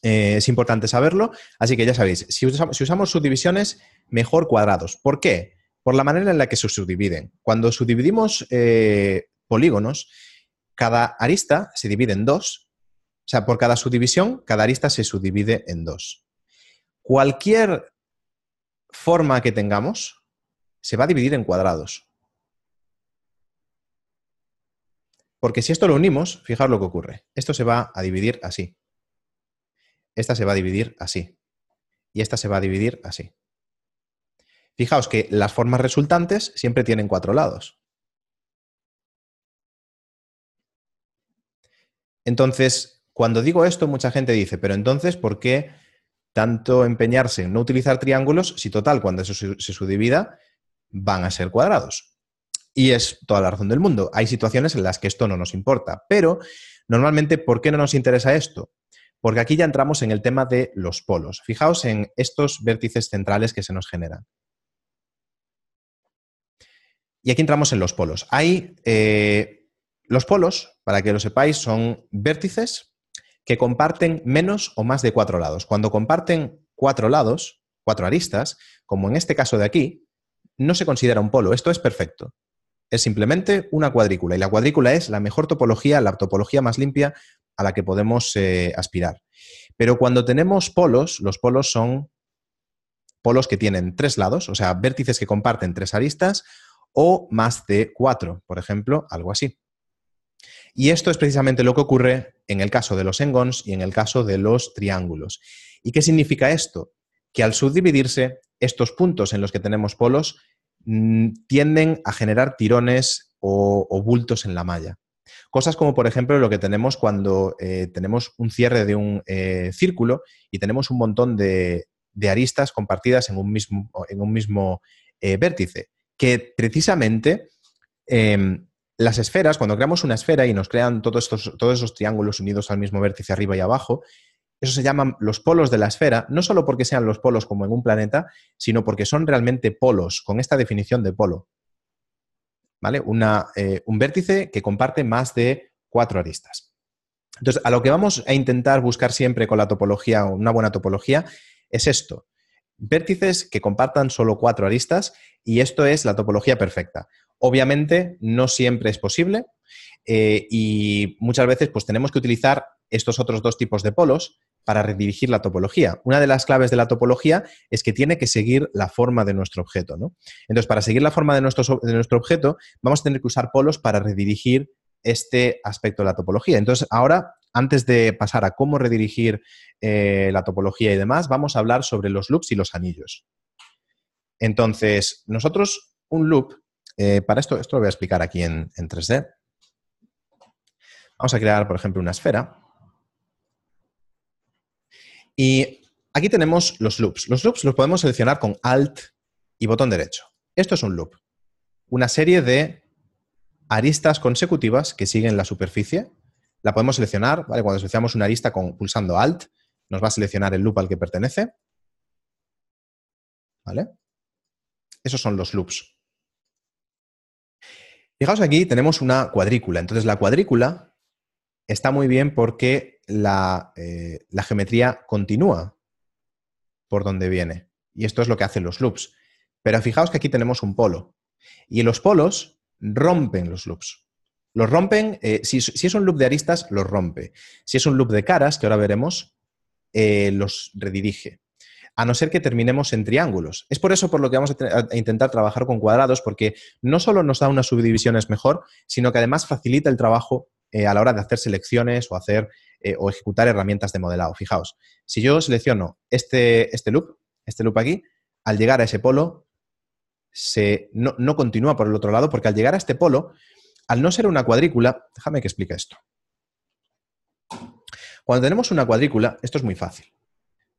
es importante saberlo, así que ya sabéis, si usamos subdivisiones, mejor cuadrados. ¿Por qué? Por la manera en la que se subdividen. Cuando subdividimos polígonos, cada arista se divide en 2. O sea, por cada subdivisión, cada arista se subdivide en 2. Cualquier forma que tengamos se va a dividir en cuadrados. Porque si esto lo unimos, fijaos lo que ocurre. Esto se va a dividir así. Esta se va a dividir así. Y esta se va a dividir así. Fijaos que las formas resultantes siempre tienen 4 lados. Entonces, cuando digo esto, mucha gente dice, pero entonces, ¿por qué tanto empeñarse en no utilizar triángulos si total, cuando se subdivida, van a ser cuadrados? Y es toda la razón del mundo. Hay situaciones en las que esto no nos importa, pero normalmente, ¿por qué no nos interesa esto? Porque aquí ya entramos en el tema de los polos. Fijaos en estos vértices centrales que se nos generan. Y aquí entramos en los polos. Hay los polos, para que lo sepáis, son vértices que comparten menos o más de 4 lados. Cuando comparten 4 lados, 4 aristas, como en este caso de aquí, no se considera un polo. Esto es perfecto. Es simplemente una cuadrícula. Y la cuadrícula es la mejor topología, la topología más limpia a la que podemos aspirar. Pero cuando tenemos polos, los polos son polos que tienen 3 lados, o sea, vértices que comparten 3 aristas, o más de 4, por ejemplo, algo así. Y esto es precisamente lo que ocurre en el caso de los engons y en el caso de los triángulos. ¿Y qué significa esto? Que al subdividirse, estos puntos en los que tenemos polos tienden a generar tirones o bultos en la malla. Cosas como, por ejemplo, lo que tenemos cuando tenemos un cierre de un círculo y tenemos un montón de aristas compartidas en un mismo vértice, que precisamente las esferas, cuando creamos una esfera y nos crean todos esos triángulos unidos al mismo vértice arriba y abajo, eso se llaman los polos de la esfera, no solo porque sean los polos como en un planeta, sino porque son realmente polos, con esta definición de polo. ¿Vale? Un vértice que comparte más de 4 aristas. Entonces, a lo que vamos a intentar buscar siempre con la topología, una buena topología, es esto. Vértices que compartan solo 4 aristas, y esto es la topología perfecta. Obviamente, no siempre es posible y muchas veces pues, tenemos que utilizar estos otros dos tipos de polos para redirigir la topología. Una de las claves de la topología es que tiene que seguir la forma de nuestro objeto, ¿no? Entonces, para seguir la forma de nuestro objeto, vamos a tener que usar polos para redirigir este aspecto de la topología. Entonces, ahora, antes de pasar a cómo redirigir la topología y demás, vamos a hablar sobre los loops y los anillos. Entonces, nosotros, un loop, para esto lo voy a explicar aquí en 3D. Vamos a crear, por ejemplo, una esfera. Y aquí tenemos los loops. Los loops los podemos seleccionar con Alt y botón derecho. Esto es un loop. Una serie de aristas consecutivas que siguen la superficie. La podemos seleccionar, ¿vale? Cuando seleccionamos una arista pulsando Alt, nos va a seleccionar el loop al que pertenece. ¿Vale? Esos son los loops. Fijaos aquí, tenemos una cuadrícula. Entonces, la cuadrícula está muy bien porque la geometría continúa por donde viene. Y esto es lo que hacen los loops. Pero fijaos que aquí tenemos un polo. Y los polos rompen los loops. Los rompen, si es un loop de aristas, los rompe. Si es un loop de caras, que ahora veremos, los redirige. A no ser que terminemos en triángulos. Es por eso por lo que vamos a intentar trabajar con cuadrados, porque no solo nos da unas subdivisiones mejor, sino que además facilita el trabajo a la hora de hacer selecciones o o ejecutar herramientas de modelado. Fijaos, si yo selecciono este loop aquí, al llegar a ese polo, no continúa por el otro lado, porque al llegar a este polo, al no ser una cuadrícula, déjame que explique esto. Cuando tenemos una cuadrícula, esto es muy fácil.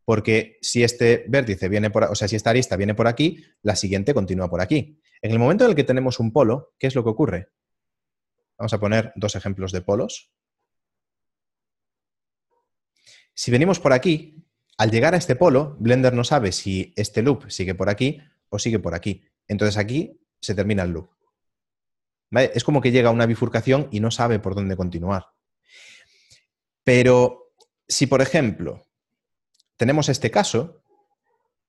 Porque si este vértice viene si esta arista viene por aquí, la siguiente continúa por aquí. En el momento en el que tenemos un polo, ¿qué es lo que ocurre? Vamos a poner dos ejemplos de polos. Si venimos por aquí, al llegar a este polo, Blender no sabe si este loop sigue por aquí o sigue por aquí. Entonces aquí se termina el loop. ¿Vale? Es como que llega a una bifurcación y no sabe por dónde continuar. Pero si, por ejemplo, tenemos este caso,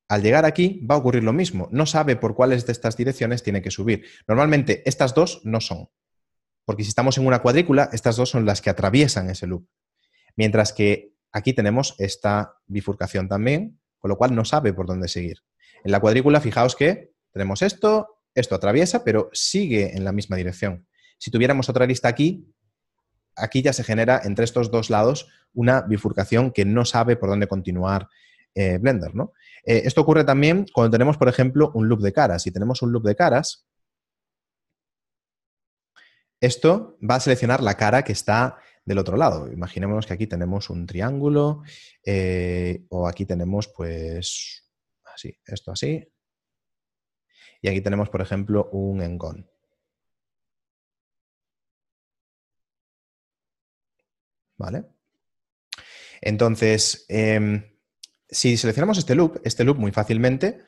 al llegar aquí va a ocurrir lo mismo. No sabe por cuáles de estas direcciones tiene que subir. Normalmente estas dos no son. Porque si estamos en una cuadrícula, estas dos son las que atraviesan ese loop. Mientras que aquí tenemos esta bifurcación también, con lo cual no sabe por dónde seguir. En la cuadrícula, fijaos que tenemos esto atraviesa, pero sigue en la misma dirección. Si tuviéramos otra arista aquí ya se genera entre estos dos lados una bifurcación que no sabe por dónde continuar Blender, ¿no? Esto ocurre también cuando tenemos, por ejemplo, un loop de caras. Si tenemos un loop de caras, esto va a seleccionar la cara que está del otro lado. Imaginémonos que aquí tenemos un triángulo o aquí tenemos, pues, así, esto así. Y aquí tenemos, por ejemplo, un engón. ¿Vale? Entonces, si seleccionamos este loop muy fácilmente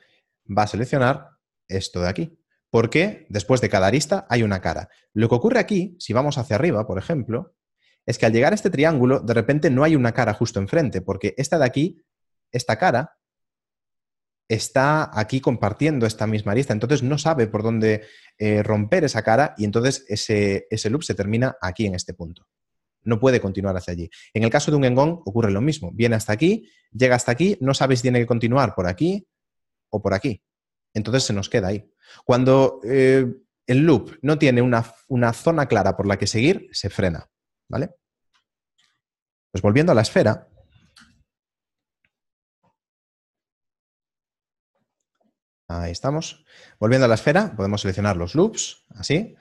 va a seleccionar esto de aquí. Porque después de cada arista hay una cara. Lo que ocurre aquí, si vamos hacia arriba, por ejemplo, es que al llegar a este triángulo, de repente no hay una cara justo enfrente, porque esta de aquí, esta cara, está aquí compartiendo esta misma arista. Entonces no sabe por dónde romper esa cara y entonces ese loop se termina aquí en este punto. No puede continuar hacia allí. En el caso de un engón ocurre lo mismo. Viene hasta aquí, llega hasta aquí, no sabe si tiene que continuar por aquí o por aquí. Entonces se nos queda ahí. Cuando el loop no tiene una zona clara por la que seguir, se frena, ¿vale? Pues volviendo a la esfera, ahí estamos. Volviendo a la esfera, podemos seleccionar los loops, así.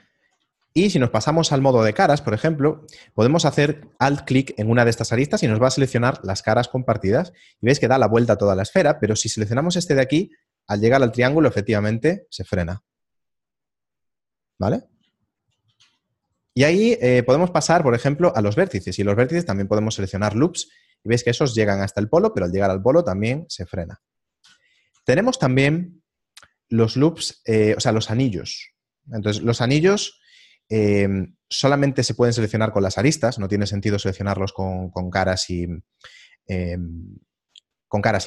Y si nos pasamos al modo de caras, por ejemplo, podemos hacer alt-clic en una de estas aristas y nos va a seleccionar las caras compartidas. Y veis que da la vuelta a toda la esfera, pero si seleccionamos este de aquí, al llegar al triángulo, efectivamente, se frena. ¿Vale? Y ahí podemos pasar, por ejemplo, a los vértices. Y los vértices también podemos seleccionar loops. Y veis que esos llegan hasta el polo, pero al llegar al polo también se frena. Tenemos también los loops, o sea, los anillos. Entonces, los anillos solamente se pueden seleccionar con las aristas, no tiene sentido seleccionarlos con caras y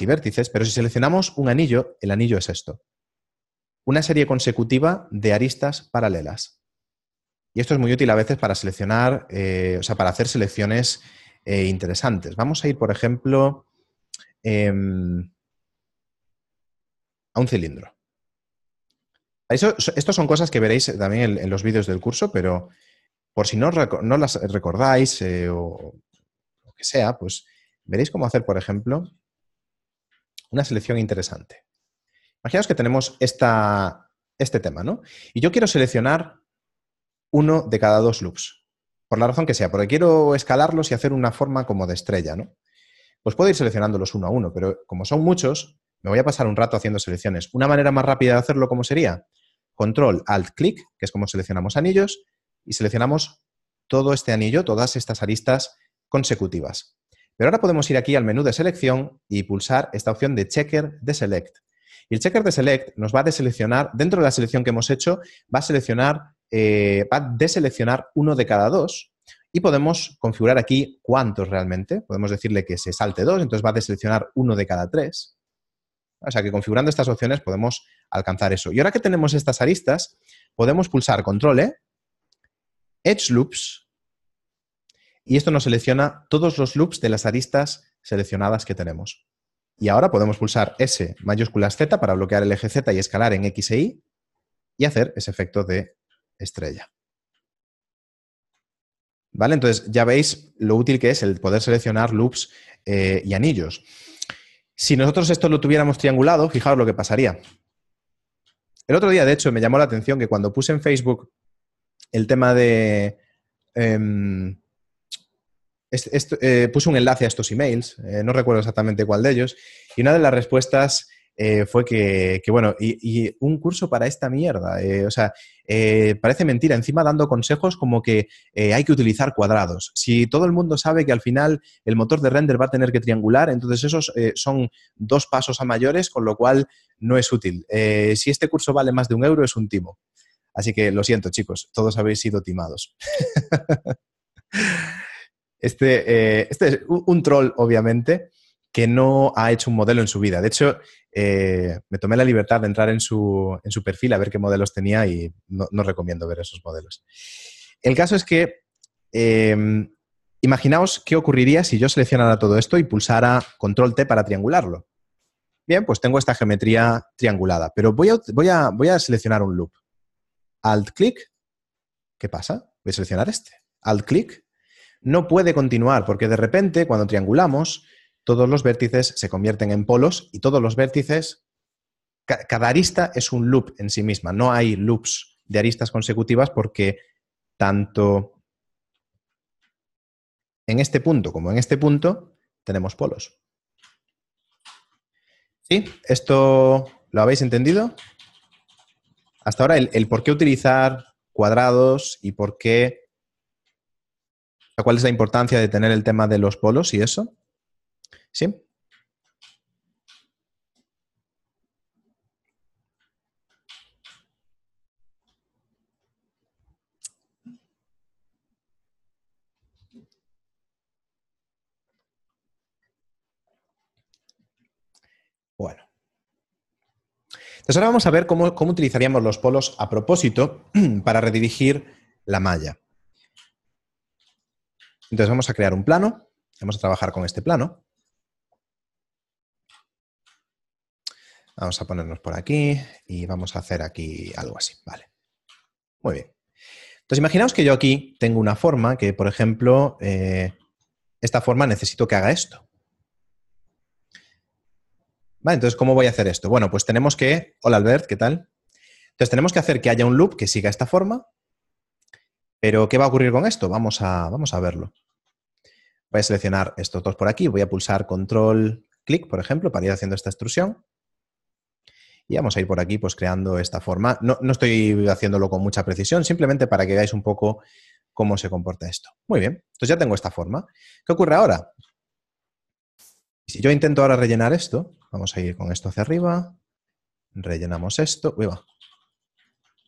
vértices, pero si seleccionamos un anillo, el anillo es esto. Una serie consecutiva de aristas paralelas. Y esto es muy útil a veces para seleccionar, o sea, para hacer selecciones interesantes. Vamos a ir, por ejemplo, a un cilindro. Estos son cosas que veréis también en los vídeos del curso, pero por si no las recordáis o lo que sea, pues veréis cómo hacer, por ejemplo, una selección interesante. Imaginaos que tenemos este tema, ¿no? Y yo quiero seleccionar uno de cada dos loops, por la razón que sea, porque quiero escalarlos y hacer una forma como de estrella, ¿no? Pues puedo ir seleccionándolos uno a uno, pero como son muchos, me voy a pasar un rato haciendo selecciones. Una manera más rápida de hacerlo, ¿cómo sería? Control, Alt, Clic, que es como seleccionamos anillos, y seleccionamos todo este anillo, todas estas aristas consecutivas. Pero ahora podemos ir aquí al menú de selección y pulsar esta opción de Checker de Select. Y el Checker de Select nos va a deseleccionar, dentro de la selección que hemos hecho, va a deseleccionar uno de cada dos. Y podemos configurar aquí cuántos realmente. Podemos decirle que se salte dos, entonces va a deseleccionar uno de cada tres. O sea que configurando estas opciones podemos alcanzar eso. Y ahora que tenemos estas aristas, podemos pulsar Control E, Edge Loops, y esto nos selecciona todos los loops de las aristas seleccionadas que tenemos. Y ahora podemos pulsar S mayúsculas Z para bloquear el eje Z y escalar en X e Y y hacer ese efecto de estrella. ¿Vale? Entonces ya veis lo útil que es el poder seleccionar loops y anillos. Si nosotros esto lo tuviéramos triangulado, fijaos lo que pasaría. El otro día, de hecho, me llamó la atención que cuando puse en Facebook el tema de... puse un enlace a estos emails, no recuerdo exactamente cuál de ellos, y una de las respuestas fue que bueno, y un curso para esta mierda, o sea, parece mentira, encima dando consejos como que hay que utilizar cuadrados. Si todo el mundo sabe que al final el motor de render va a tener que triangular, entonces esos son dos pasos a mayores, con lo cual no es útil. Si este curso vale más de €1, es un timo. Así que lo siento, chicos, todos habéis sido timados. Este es un troll, obviamente, que no ha hecho un modelo en su vida. De hecho, me tomé la libertad de entrar en su perfil a ver qué modelos tenía y no recomiendo ver esos modelos. El caso es que imaginaos qué ocurriría si yo seleccionara todo esto y pulsara Control T para triangularlo. Bien, pues tengo esta geometría triangulada, pero voy a seleccionar un loop. Alt-clic, ¿qué pasa? Voy a seleccionar este. Alt-clic. No puede continuar porque de repente, cuando triangulamos, todos los vértices se convierten en polos y todos los vértices, cada arista es un loop en sí misma. No hay loops de aristas consecutivas porque tanto en este punto como en este punto tenemos polos. ¿Sí? ¿Esto lo habéis entendido? Hasta ahora el por qué utilizar cuadrados y por qué, cuál es la importancia de tener el tema de los polos y eso. ¿Sí? Bueno. Entonces ahora vamos a ver cómo utilizaríamos los polos a propósito para redirigir la malla. Entonces vamos a crear un plano, vamos a trabajar con este plano. Vamos a ponernos por aquí y vamos a hacer aquí algo así, vale. Muy bien. Entonces, imaginaos que yo aquí tengo una forma que, por ejemplo, esta forma necesito que haga esto. Vale, entonces, ¿cómo voy a hacer esto? Bueno, pues tenemos que... Hola, Albert, ¿qué tal? Entonces, tenemos que hacer que haya un loop que siga esta forma, pero ¿qué va a ocurrir con esto? Vamos a verlo. Voy a seleccionar estos dos por aquí, voy a pulsar control clic, por ejemplo, para ir haciendo esta extrusión. Y vamos a ir por aquí pues creando esta forma. No estoy haciéndolo con mucha precisión, simplemente para que veáis un poco cómo se comporta esto. Muy bien, entonces ya tengo esta forma. ¿Qué ocurre ahora? Si yo intento ahora rellenar esto, vamos a ir con esto hacia arriba, rellenamos esto, uy, va.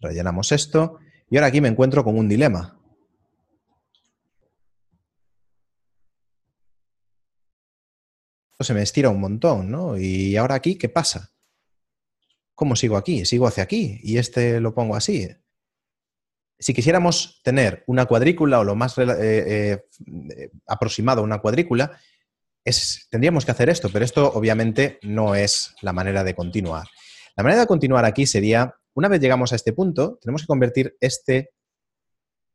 Rellenamos esto, y ahora aquí me encuentro con un dilema. Esto se me estira un montón, ¿no? Y ahora aquí, ¿qué pasa? ¿Cómo sigo aquí? Sigo hacia aquí, y este lo pongo así. Si quisiéramos tener una cuadrícula o lo más aproximado a una cuadrícula, tendríamos que hacer esto, pero esto obviamente no es la manera de continuar. La manera de continuar aquí sería, una vez llegamos a este punto, tenemos que convertir este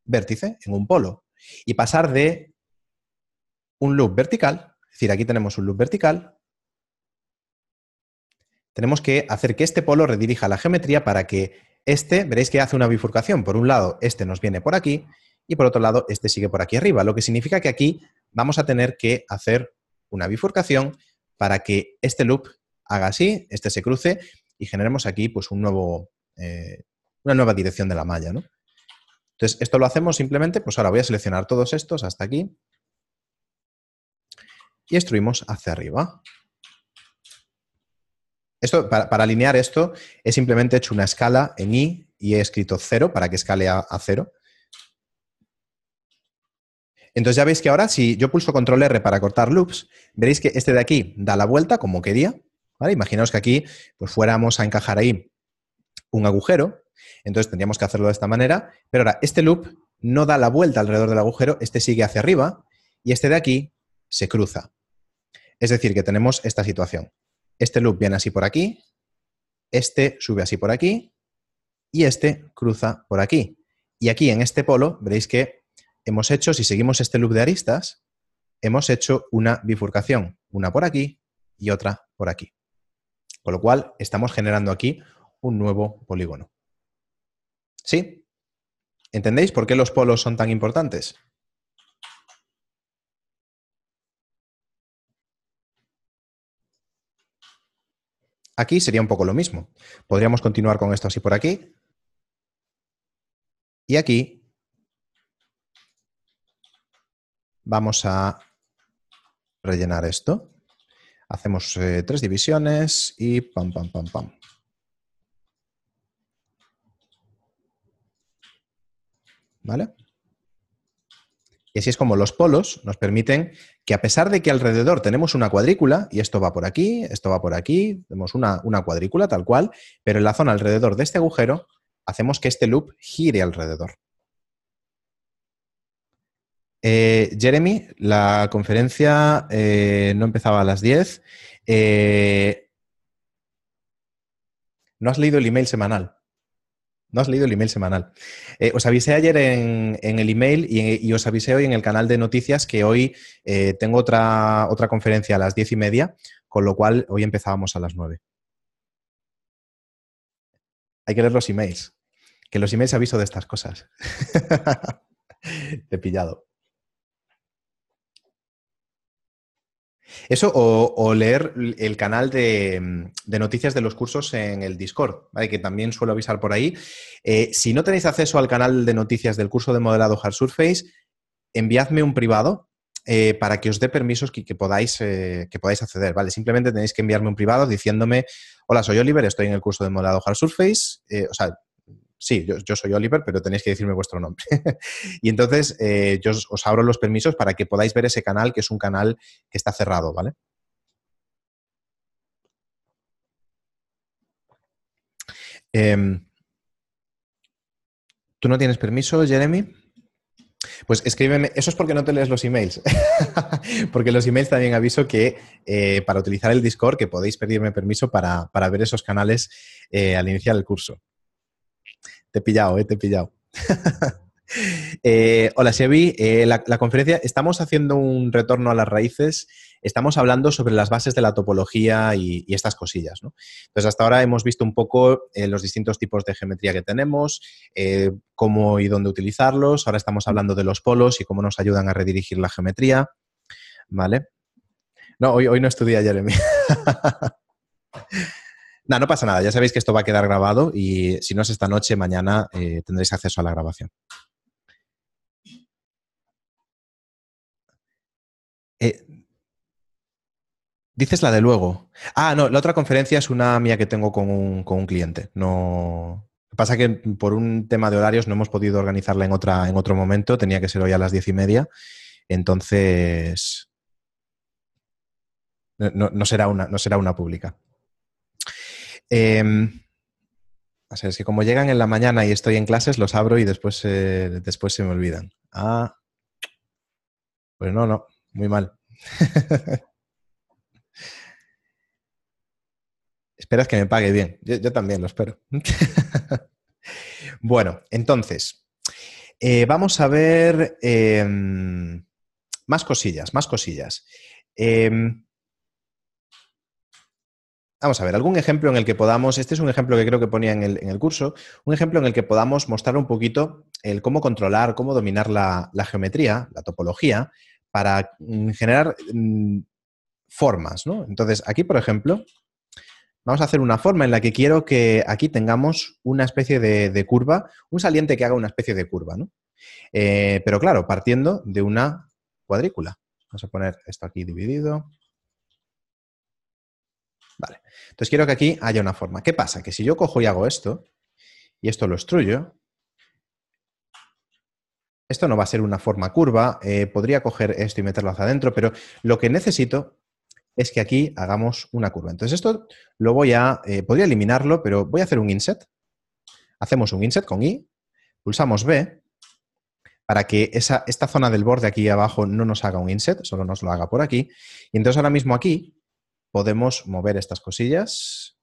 vértice en un polo y pasar de un loop vertical, es decir, aquí tenemos un loop vertical, tenemos que hacer que este polo redirija la geometría para que este, veréis que hace una bifurcación. Por un lado, este nos viene por aquí y por otro lado, este sigue por aquí arriba, lo que significa que aquí vamos a tener que hacer una bifurcación para que este loop haga así, este se cruce y generemos aquí pues una nueva dirección de la malla, ¿no? Entonces, esto lo hacemos simplemente, pues ahora voy a seleccionar todos estos hasta aquí y extruimos hacia arriba. Esto, para alinear esto, he simplemente hecho una escala en I y he escrito 0 para que escale a 0. Entonces ya veis que ahora, si yo pulso control R para cortar loops, veréis que este de aquí da la vuelta como quería, ¿vale? Imaginaos que aquí pues fuéramos a encajar ahí un agujero, entonces tendríamos que hacerlo de esta manera, pero ahora este loop no da la vuelta alrededor del agujero, este sigue hacia arriba y este de aquí se cruza. Es decir, que tenemos esta situación. Este loop viene así por aquí, este sube así por aquí y este cruza por aquí. Y aquí en este polo veréis que hemos hecho, si seguimos este loop de aristas, hemos hecho una bifurcación, una por aquí y otra por aquí. Con lo cual estamos generando aquí un nuevo polígono. ¿Sí? ¿Entendéis por qué los polos son tan importantes? Aquí sería un poco lo mismo. Podríamos continuar con esto así por aquí. Y aquí vamos a rellenar esto. Hacemos 3 divisiones y pam, pam, pam, pam. ¿Vale? Y así es como los polos nos permiten que, a pesar de que alrededor tenemos una cuadrícula, y esto va por aquí, esto va por aquí, tenemos una cuadrícula tal cual, pero en la zona alrededor de este agujero hacemos que este loop gire alrededor. Jeremy, la conferencia no empezaba a las 10. No has leído el email semanal. No has leído el email semanal. Os avisé ayer en el email y os avisé hoy en el canal de noticias que hoy tengo otra conferencia a las 10:30, con lo cual hoy empezábamos a las 9. Hay que leer los emails. Que los emails aviso de estas cosas. Te he pillado. Eso o leer el canal de noticias de los cursos en el Discord, ¿vale? Que también suelo avisar por ahí. Si no tenéis acceso al canal de noticias del curso de modelado Hard Surface, enviadme un privado para que os dé permisos que podáis acceder, ¿vale? Simplemente tenéis que enviarme un privado diciéndome: hola, soy Oliver, estoy en el curso de modelado Hard Surface. Sí, yo soy Oliver, pero tenéis que decirme vuestro nombre. Y entonces yo os abro los permisos para que podáis ver ese canal, que es un canal que está cerrado, ¿vale? ¿Tú no tienes permiso, Jeremy? Pues escríbeme. Eso es porque no te lees los emails. Porque los emails también aviso que para utilizar el Discord, que podéis pedirme permiso para ver esos canales al iniciar el curso. Te he pillado, te he pillado. Hola, Xevi. La conferencia, estamos haciendo un retorno a las raíces, estamos hablando sobre las bases de la topología y estas cosillas, ¿no? Entonces, hasta ahora hemos visto un poco los distintos tipos de geometría que tenemos, cómo y dónde utilizarlos. Ahora estamos hablando de los polos y cómo nos ayudan a redirigir la geometría, ¿vale? No, hoy no estudia Jeremy. No, no pasa nada. Ya sabéis que esto va a quedar grabado y si no es esta noche, mañana tendréis acceso a la grabación. Eh, Dices la de luego. Ah, no, la otra conferencia es una mía que tengo con un cliente. No. Pasa que por un tema de horarios no hemos podido organizarla en otro momento. Tenía que ser hoy a las 10:30. Entonces, no será una pública. O sea, es que como llegan en la mañana y estoy en clases, los abro y después se me olvidan. Ah, pues no, muy mal. Esperas que me pague bien. Yo también lo espero. Bueno, entonces, vamos a ver más cosillas, más cosillas. Vamos a ver, algún ejemplo en el que podamos, este es un ejemplo que creo que ponía en el curso, un ejemplo en el que podamos mostrar un poquito el cómo controlar, cómo dominar la geometría, la topología, para generar formas, ¿no? Entonces, aquí, por ejemplo, vamos a hacer una forma en la que quiero que aquí tengamos una especie de curva, un saliente que haga una especie de curva, ¿no? Pero claro, partiendo de una cuadrícula. Vamos a poner esto aquí dividido. Vale. Entonces quiero que aquí haya una forma. ¿Qué pasa? Que si yo cojo y hago esto, y esto lo extruyo, esto no va a ser una forma curva, podría coger esto y meterlo hacia adentro, pero lo que necesito es que aquí hagamos una curva. Entonces esto lo podría eliminarlo, pero voy a hacer un inset. Hacemos un inset con I, pulsamos B, para que esta zona del borde aquí abajo no nos haga un inset, solo nos lo haga por aquí. Y entonces ahora mismo aquí podemos mover estas cosillas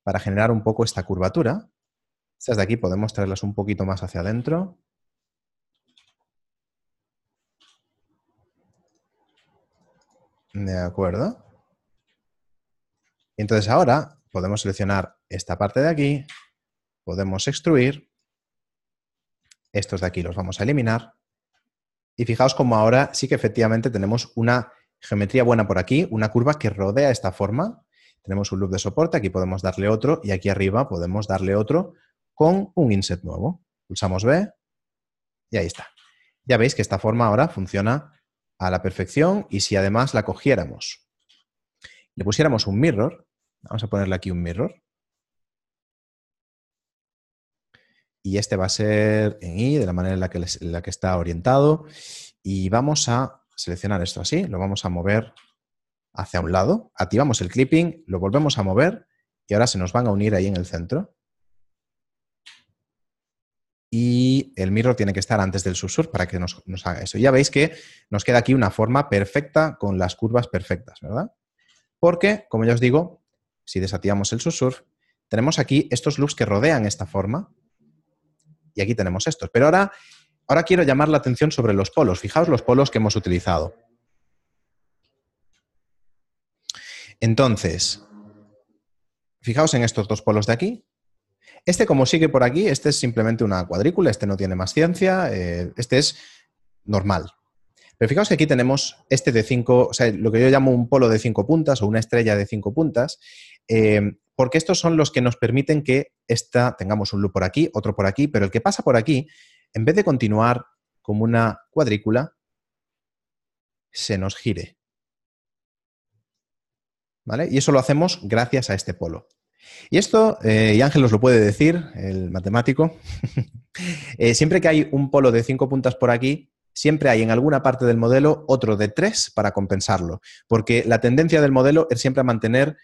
para generar un poco esta curvatura. Estas de aquí podemos traerlas un poquito más hacia adentro. De acuerdo. Entonces ahora podemos seleccionar esta parte de aquí, podemos extruir, estos de aquí los vamos a eliminar y fijaos como ahora sí que efectivamente tenemos una geometría buena por aquí, una curva que rodea esta forma. Tenemos un loop de soporte, aquí podemos darle otro y aquí arriba podemos darle otro con un inset nuevo. Pulsamos B y ahí está. Ya veis que esta forma ahora funciona a la perfección y si además la cogiéramos, le pusiéramos un mirror, vamos a ponerle aquí un mirror, y este va a ser en I, de la manera en la que está orientado, y vamos a seleccionar esto así, lo vamos a mover hacia un lado, activamos el clipping, lo volvemos a mover y ahora se nos van a unir ahí en el centro. Y el mirror tiene que estar antes del susurro para que nos haga eso. Ya veis que nos queda aquí una forma perfecta con las curvas perfectas, ¿verdad? Porque, como ya os digo, si desactivamos el susurro, tenemos aquí estos loops que rodean esta forma y aquí tenemos estos. Pero ahora quiero llamar la atención sobre los polos. Fijaos los polos que hemos utilizado. Entonces, fijaos en estos dos polos de aquí. Este, como sigue por aquí, este es simplemente una cuadrícula, este no tiene más ciencia, este es normal. Pero fijaos que aquí tenemos este de 5, o sea, lo que yo llamo un polo de 5 puntas o una estrella de 5 puntas, porque estos son los que nos permiten que tengamos un loop por aquí, otro por aquí, pero el que pasa por aquí, en vez de continuar como una cuadrícula, se nos gire. ¿Vale? Y eso lo hacemos gracias a este polo. Y esto, y Ángel os lo puede decir, el matemático, siempre que hay un polo de 5 puntas por aquí, siempre hay en alguna parte del modelo otro de 3 para compensarlo, porque la tendencia del modelo es siempre a mantener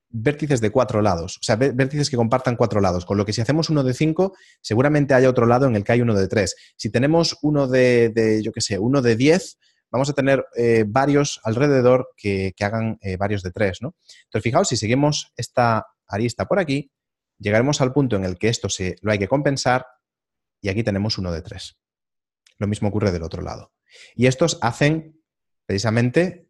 vértices de 4 lados, o sea, vértices que compartan 4 lados, con lo que si hacemos uno de 5, seguramente haya otro lado en el que hay uno de 3. Si tenemos uno yo qué sé, uno de 10, vamos a tener varios alrededor que hagan varios de 3, ¿no? Entonces, fijaos, si seguimos esta arista por aquí, llegaremos al punto en el que esto lo hay que compensar y aquí tenemos uno de 3. Lo mismo ocurre del otro lado. Y estos hacen precisamente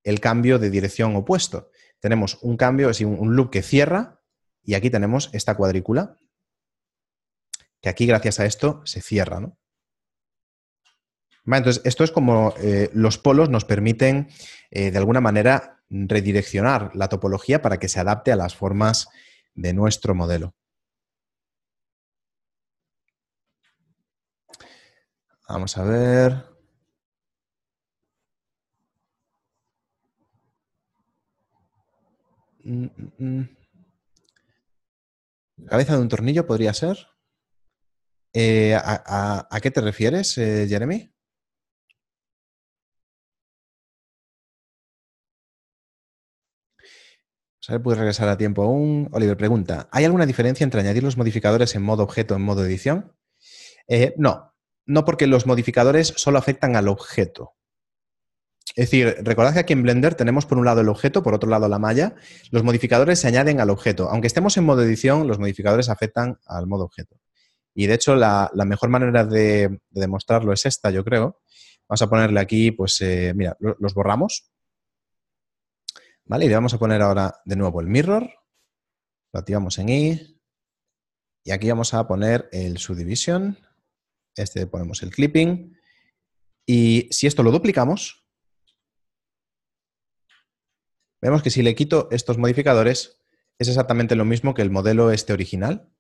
el cambio de dirección opuesto. Tenemos un cambio, es decir, un loop que cierra, y aquí tenemos esta cuadrícula, que aquí gracias a esto se cierra, ¿no? Vale, entonces, esto es como los polos nos permiten, de alguna manera, redireccionar la topología para que se adapte a las formas de nuestro modelo. Vamos a ver. Cabeza de un tornillo podría ser. ¿A qué te refieres, Jeremy? ¿Puedes regresar a tiempo aún? Oliver pregunta, ¿hay alguna diferencia entre añadir los modificadores en modo objeto o en modo edición? No porque los modificadores solo afectan al objeto. Es decir, recordad que aquí en Blender tenemos por un lado el objeto, por otro lado la malla. Los modificadores se añaden al objeto. Aunque estemos en modo edición, los modificadores afectan al modo objeto. Y de hecho, la mejor manera de demostrarlo es esta, yo creo. Vamos a ponerle aquí, pues, mira, los borramos. ¿Vale? Y le vamos a poner ahora de nuevo el mirror. Lo activamos en I. Y aquí vamos a poner el subdivision. Ponemos el clipping. Y si esto lo duplicamos, vemos que si le quito estos modificadores, es exactamente lo mismo que el modelo original.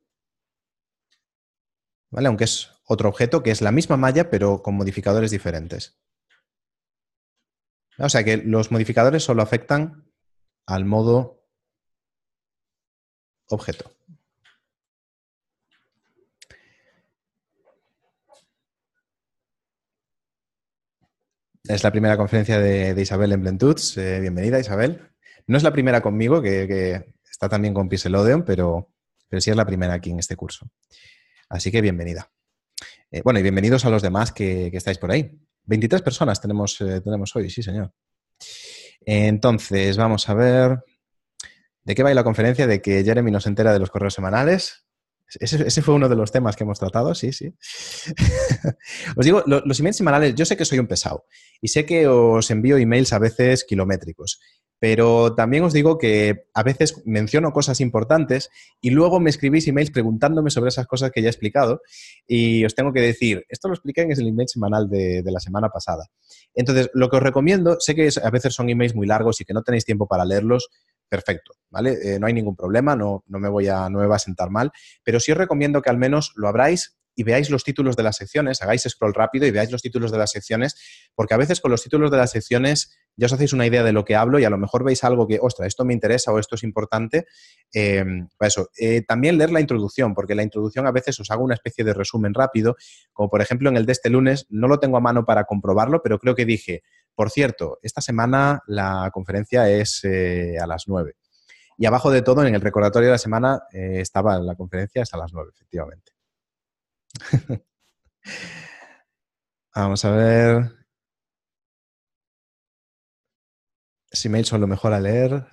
¿Vale? Aunque es otro objeto que es la misma malla, pero con modificadores diferentes. O sea que los modificadores solo afectan al modo objeto. Es la primera conferencia de Isabel en Blentuts. Bienvenida, Isabel. No es la primera conmigo, que está también con Pixelodeon, pero sí es la primera aquí en este curso. Así que bienvenida. Bueno, y bienvenidos a los demás que estáis por ahí. 23 personas tenemos hoy, sí, señor. Entonces, vamos a ver. ¿De qué va la conferencia? De que Jeremy nos entera de los correos semanales. Ese fue uno de los temas que hemos tratado, sí, sí. Os digo, los emails semanales, yo sé que soy un pesado y sé que os envío emails a veces kilométricos, pero también os digo que a veces menciono cosas importantes y luego me escribís emails preguntándome sobre esas cosas que ya he explicado y os tengo que decir, esto lo expliqué en el email semanal de la semana pasada. Entonces, lo que os recomiendo, sé que a veces son emails muy largos y que no tenéis tiempo para leerlos, perfecto, ¿vale? No hay ningún problema, no me va a sentar mal, pero sí os recomiendo que al menos lo abráis y veáis los títulos de las secciones, hagáis scroll rápido y veáis los títulos de las secciones, porque a veces con los títulos de las secciones ya os hacéis una idea de lo que hablo y a lo mejor veis algo que, ostras, esto me interesa o esto es importante. Pues eso. También leer la introducción, porque la introducción a veces os hago una especie de resumen rápido, como por ejemplo en el de este lunes, no lo tengo a mano para comprobarlo, pero creo que dije, por cierto, esta semana la conferencia es a las 9. Y abajo de todo, en el recordatorio de la semana, estaba la conferencia hasta las 9, efectivamente. Vamos a ver. Si emails son lo mejor a leer.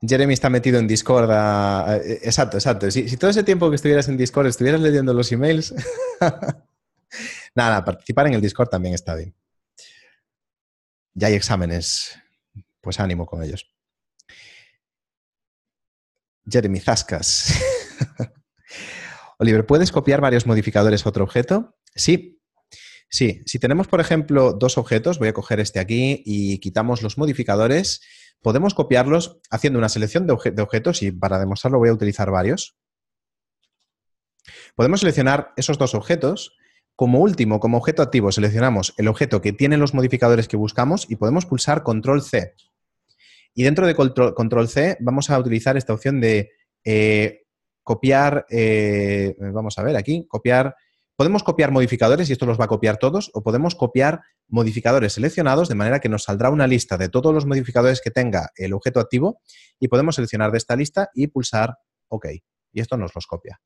Jeremy está metido en Discord. Exacto, exacto. Si todo ese tiempo que estuvieras en Discord estuvieras leyendo los emails. Nada, participar en el Discord también está bien. Ya hay exámenes. Pues ánimo con ellos. Jeremy Zascas. Oliver, ¿puedes copiar varios modificadores a otro objeto? Sí. Sí, si tenemos, por ejemplo, dos objetos, voy a coger este aquí y quitamos los modificadores, podemos copiarlos haciendo una selección de objetos y para demostrarlo voy a utilizar varios. Podemos seleccionar esos dos objetos. Como último, como objeto activo, seleccionamos el objeto que tiene los modificadores que buscamos y podemos pulsar Control-C. Y dentro de Control-C vamos a utilizar esta opción de copiar, vamos a ver aquí, copiar. Podemos copiar modificadores y esto los va a copiar todos, o podemos copiar modificadores seleccionados de manera que nos saldrá una lista de todos los modificadores que tenga el objeto activo y podemos seleccionar de esta lista y pulsar OK. Y esto nos los copia.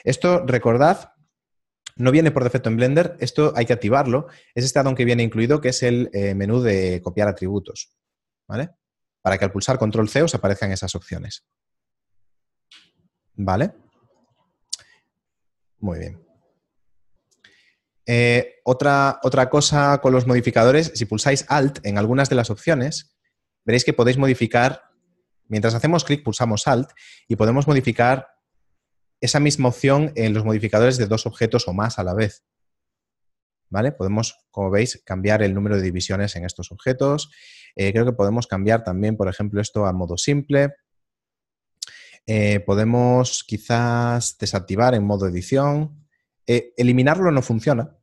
Esto, recordad, no viene por defecto en Blender, esto hay que activarlo. Es este addon que viene incluido, que es el menú de copiar atributos. ¿vale? Para que al pulsar control C os aparezcan esas opciones. ¿Vale? Muy bien. Otra cosa con los modificadores, si pulsáis Alt en algunas de las opciones, veréis que podéis modificar, mientras hacemos clic pulsamos Alt y podemos modificar esa misma opción en los modificadores de 2 objetos o más a la vez. ¿Vale? Podemos, como veis, cambiar el número de divisiones en estos objetos. Creo que podemos cambiar también, por ejemplo, esto a modo simple. Podemos quizás desactivar en modo edición. Eliminarlo no funciona,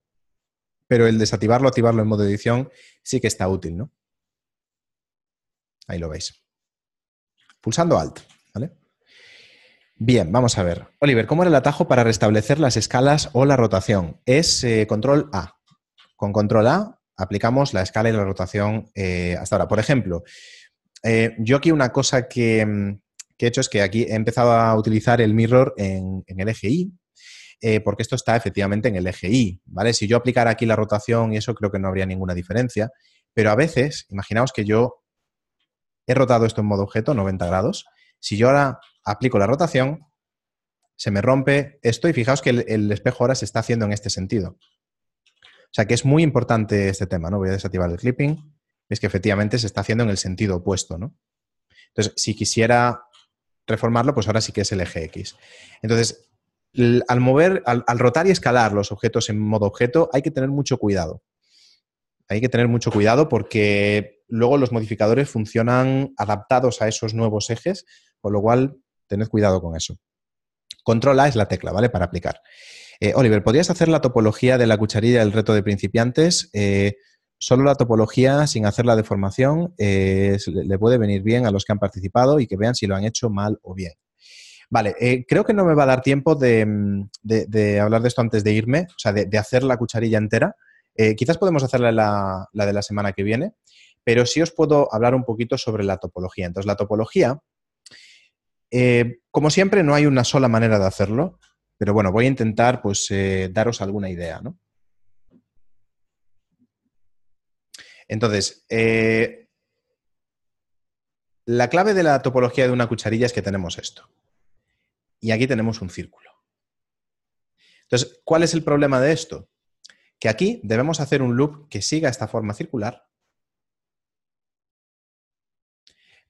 pero el desactivarlo, activarlo en modo edición sí que está útil, ¿no? Ahí lo veis. Pulsando Alt, ¿vale? Bien, vamos a ver. Oliver, ¿cómo era el atajo para restablecer las escalas o la rotación? Es control A. Con control A aplicamos la escala y la rotación hasta ahora. Por ejemplo, yo aquí una cosa que he hecho es que aquí he empezado a utilizar el mirror en el eje Y, porque esto está efectivamente en el eje Y, ¿vale? Si yo aplicara aquí la rotación y eso, creo que no habría ninguna diferencia, pero a veces, imaginaos que yo he rotado esto en modo objeto, 90 grados, si yo ahora aplico la rotación, se me rompe esto y fijaos que el espejo ahora se está haciendo en este sentido. O sea que es muy importante este tema, ¿no? Voy a desactivar el clipping. Es que efectivamente se está haciendo en el sentido opuesto, ¿no? Entonces, si quisiera reformarlo, pues ahora sí que es el eje X. Entonces, al rotar y escalar los objetos en modo objeto, hay que tener mucho cuidado. Hay que tener mucho cuidado porque luego los modificadores funcionan adaptados a esos nuevos ejes, con lo cual, tened cuidado con eso. Control A es la tecla, ¿vale? Para aplicar. Oliver, ¿podrías hacer la topología de la cucharilla del reto de principiantes? Solo la topología sin hacer la deformación le puede venir bien a los que han participado y que vean si lo han hecho mal o bien. Vale, creo que no me va a dar tiempo de hablar de esto antes de irme, o sea, de hacer la cucharilla entera. Quizás podemos hacerla la de la semana que viene, pero sí os puedo hablar un poquito sobre la topología. Entonces, la topología, como siempre, no hay una sola manera de hacerlo, pero bueno, voy a intentar pues daros alguna idea, ¿no? Entonces, la clave de la topología de una cucharilla es que tenemos esto. Y aquí tenemos un círculo. Entonces, ¿cuál es el problema de esto? Que aquí debemos hacer un loop que siga esta forma circular,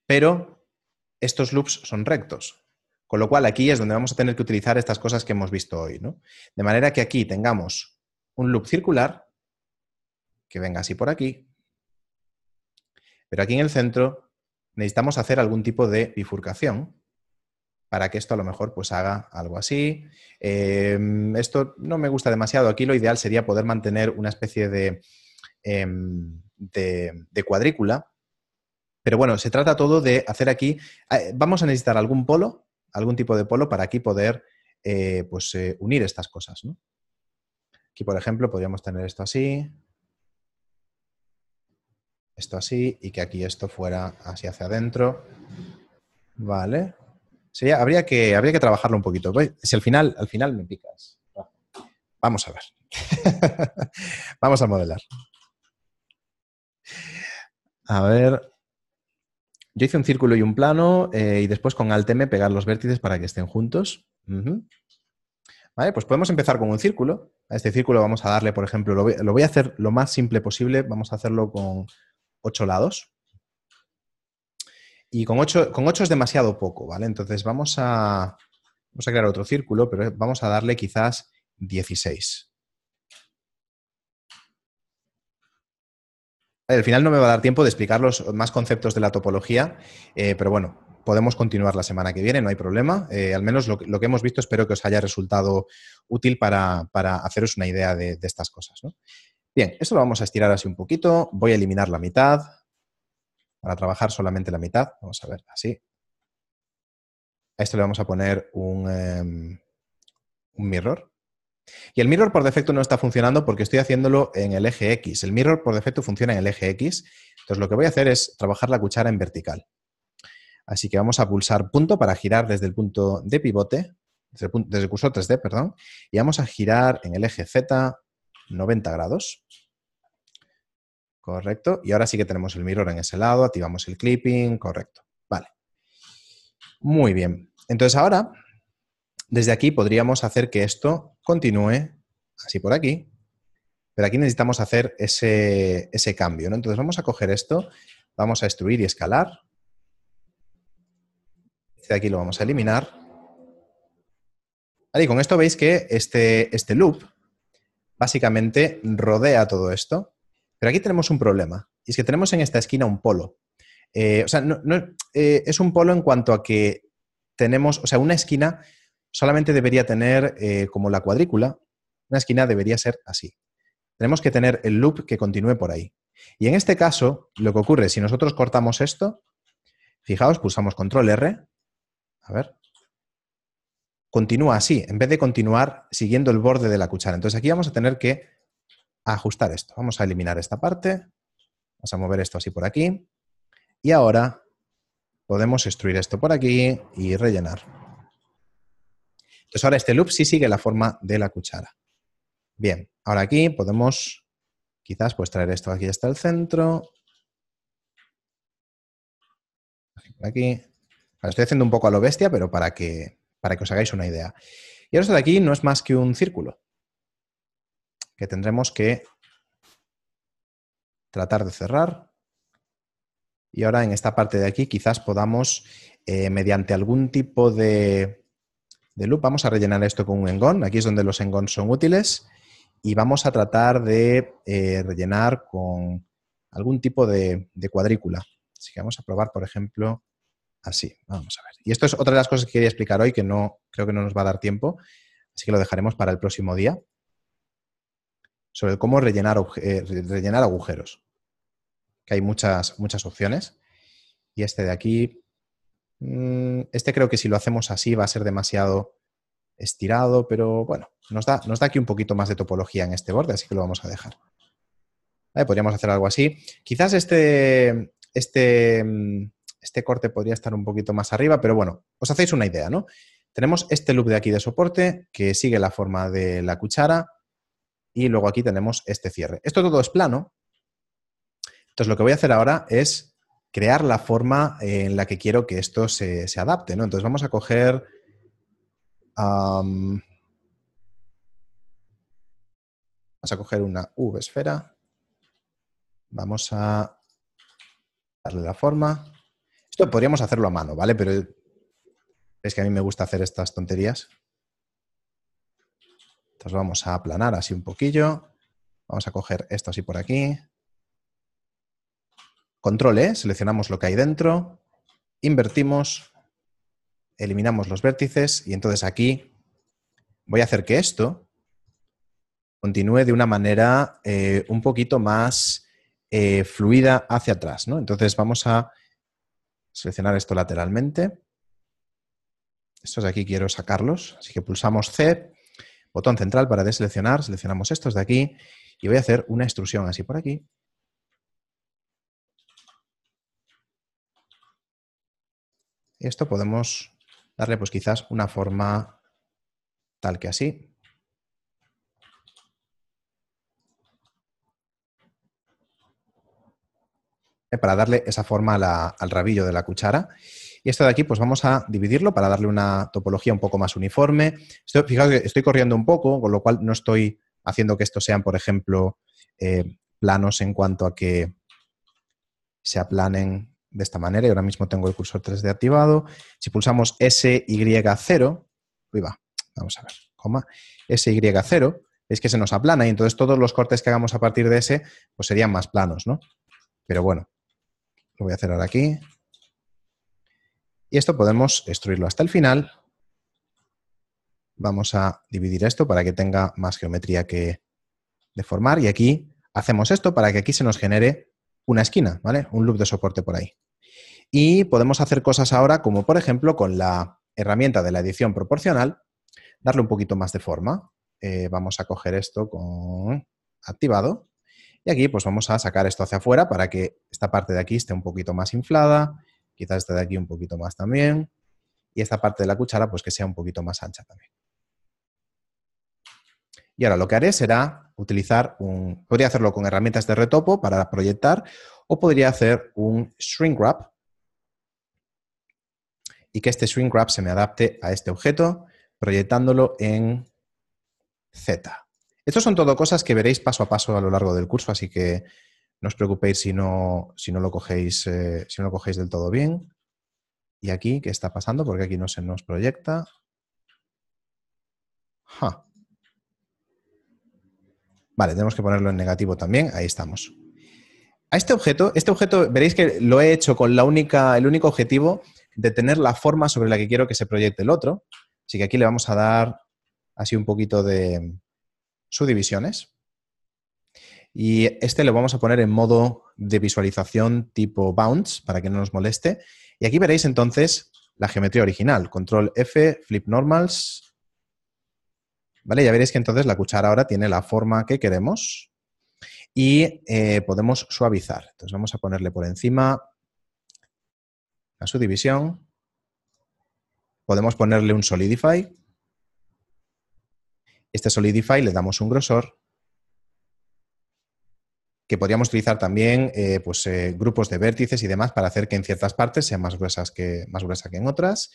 pero estos loops son rectos. Con lo cual, aquí es donde vamos a tener que utilizar estas cosas que hemos visto hoy, ¿no? De manera que aquí tengamos un loop circular que venga así por aquí, pero aquí en el centro necesitamos hacer algún tipo de bifurcación para que esto a lo mejor pues haga algo así. Esto no me gusta demasiado. Aquí lo ideal sería poder mantener una especie de cuadrícula. Pero bueno, se trata todo de hacer aquí... vamos a necesitar algún polo, algún tipo de polo para aquí poder unir estas cosas, ¿no? Aquí, por ejemplo, podríamos tener esto así, esto así, y que aquí esto fuera así hacia adentro. Vale. Sí, habría que trabajarlo un poquito. Si al final me picas. Vamos a ver. Vamos a modelar. A ver. Yo hice un círculo y un plano y después con Alt-M pegar los vértices para que estén juntos. Vale, pues podemos empezar con un círculo. A este círculo vamos a darle, por ejemplo, lo voy a hacer lo más simple posible. Vamos a hacerlo con 8 lados. Y con 8 es demasiado poco, ¿vale? Entonces vamos a crear otro círculo, pero vamos a darle quizás 16. Al final no me va a dar tiempo de explicar los más conceptos de la topología, pero bueno, podemos continuar la semana que viene, no hay problema. Al menos lo que hemos visto espero que os haya resultado útil para haceros una idea de estas cosas, ¿no? Bien, esto lo vamos a estirar así un poquito. Voy a eliminar la mitad para trabajar solamente la mitad. Vamos a ver, así. A esto le vamos a poner un mirror. Y el mirror por defecto no está funcionando porque estoy haciéndolo en el eje X. El mirror por defecto funciona en el eje X. Entonces lo que voy a hacer es trabajar la cuchara en vertical. Así que vamos a pulsar punto para girar desde el punto de pivote, desde el cursor 3D, perdón, y vamos a girar en el eje Z 90 grados. Correcto. Y ahora sí que tenemos el mirror en ese lado, activamos el clipping, correcto. Vale. Muy bien. Entonces ahora, desde aquí podríamos hacer que esto continúe así por aquí, pero aquí necesitamos hacer ese cambio, ¿no? Entonces vamos a coger esto, vamos a extruir y escalar. De aquí lo vamos a eliminar. Vale, y con esto veis que este loop básicamente rodea todo esto, pero aquí tenemos un problema, y es que tenemos en esta esquina un polo. O sea, es un polo en cuanto a que tenemos, o sea, una esquina solamente debería tener como la cuadrícula, una esquina debería ser así. Tenemos que tener el loop que continúe por ahí. Y en este caso, lo que ocurre, si nosotros cortamos esto, fijaos, pulsamos control R, a ver, continúa así, en vez de continuar siguiendo el borde de la cuchara. Entonces aquí vamos a tener que ajustar esto. Vamos a eliminar esta parte, vamos a mover esto así por aquí, y ahora podemos extruir esto por aquí y rellenar. Entonces ahora este loop sí sigue la forma de la cuchara. Bien, ahora aquí podemos quizás pues traer esto aquí hasta el centro. Aquí. Vale, estoy haciendo un poco a lo bestia, pero para que os hagáis una idea. Y ahora esto de aquí no es más que un círculo que tendremos que tratar de cerrar. Y ahora en esta parte de aquí quizás podamos, mediante algún tipo de loop, vamos a rellenar esto con un engón. Aquí es donde los engones son útiles. Y vamos a tratar de rellenar con algún tipo de cuadrícula. Así que vamos a probar, por ejemplo, así. Vamos a ver. Y esto es otra de las cosas que quería explicar hoy, que no creo que no nos va a dar tiempo. Así que lo dejaremos para el próximo día. Sobre cómo rellenar agujeros. Que hay muchas opciones. Y este de aquí, este creo que si lo hacemos así va a ser demasiado estirado, pero bueno, nos da aquí un poquito más de topología en este borde, así que lo vamos a dejar. ¿Vale? Podríamos hacer algo así. Quizás este corte podría estar un poquito más arriba, pero bueno, os hacéis una idea, ¿no? Tenemos este loop de aquí de soporte que sigue la forma de la cuchara y luego aquí tenemos este cierre. Esto todo es plano. Entonces lo que voy a hacer ahora es crear la forma en la que quiero que esto se adapte, ¿no? Entonces vamos a coger... vamos a coger una V-esfera. Vamos a darle la forma. Esto podríamos hacerlo a mano, ¿vale? Pero es que a mí me gusta hacer estas tonterías. Entonces vamos a aplanar así un poquillo. Vamos a coger esto así por aquí. Control E, seleccionamos lo que hay dentro. Invertimos. Eliminamos los vértices. Y entonces aquí voy a hacer que esto continúe de una manera un poquito más fluida hacia atrás, ¿no? Entonces vamos a seleccionar esto lateralmente. Estos de aquí quiero sacarlos, así que pulsamos C, botón central para deseleccionar, seleccionamos estos de aquí y voy a hacer una extrusión así por aquí. Y esto podemos darle pues quizás una forma tal que así. Para darle esa forma al rabillo de la cuchara. Y esto de aquí, pues vamos a dividirlo para darle una topología un poco más uniforme. Fijaos que estoy corriendo un poco, con lo cual no estoy haciendo que estos sean, por ejemplo, planos en cuanto a que se aplanen de esta manera. Y ahora mismo tengo el cursor 3D activado. Si pulsamos SY0, vamos a ver, SY0, es que se nos aplana y entonces todos los cortes que hagamos a partir de ese, pues serían más planos, ¿no? Pero bueno, lo voy a hacer ahora aquí. Y esto podemos extruirlo hasta el final. Vamos a dividir esto para que tenga más geometría que deformar. Y aquí hacemos esto para que aquí se nos genere una esquina, ¿vale? Un loop de soporte por ahí. Y podemos hacer cosas ahora como, por ejemplo, con la herramienta de la edición proporcional, darle un poquito más de forma. Vamos a coger esto con activado. Y aquí pues vamos a sacar esto hacia afuera para que esta parte de aquí esté un poquito más inflada. Quizás esta de aquí un poquito más también. Y esta parte de la cuchara, pues que sea un poquito más ancha también. Y ahora lo que haré será utilizar podría hacerlo con herramientas de retopo para proyectar, o podría hacer un shrink wrap y que este shrink wrap se me adapte a este objeto, proyectándolo en Z. Estos son todo cosas que veréis paso a paso a lo largo del curso, así que no os preocupéis si no lo cogéis, si no lo cogéis del todo bien. Y aquí, ¿qué está pasando? Porque aquí no se nos proyecta. Vale, tenemos que ponerlo en negativo también. Ahí estamos. A este objeto veréis que lo he hecho con el único objetivo de tener la forma sobre la que quiero que se proyecte el otro. Así que aquí le vamos a dar así un poquito de subdivisiones. Y este lo vamos a poner en modo de visualización tipo bounce para que no nos moleste. Y aquí veréis entonces la geometría original. Control F, flip normals. ¿Vale? Ya veréis que entonces la cuchara ahora tiene la forma que queremos y podemos suavizar. Entonces vamos a ponerle por encima la subdivisión. Podemos ponerle un solidify. Este solidify le damos un grosor que podríamos utilizar también grupos de vértices y demás para hacer que en ciertas partes sea más gruesa que en otras.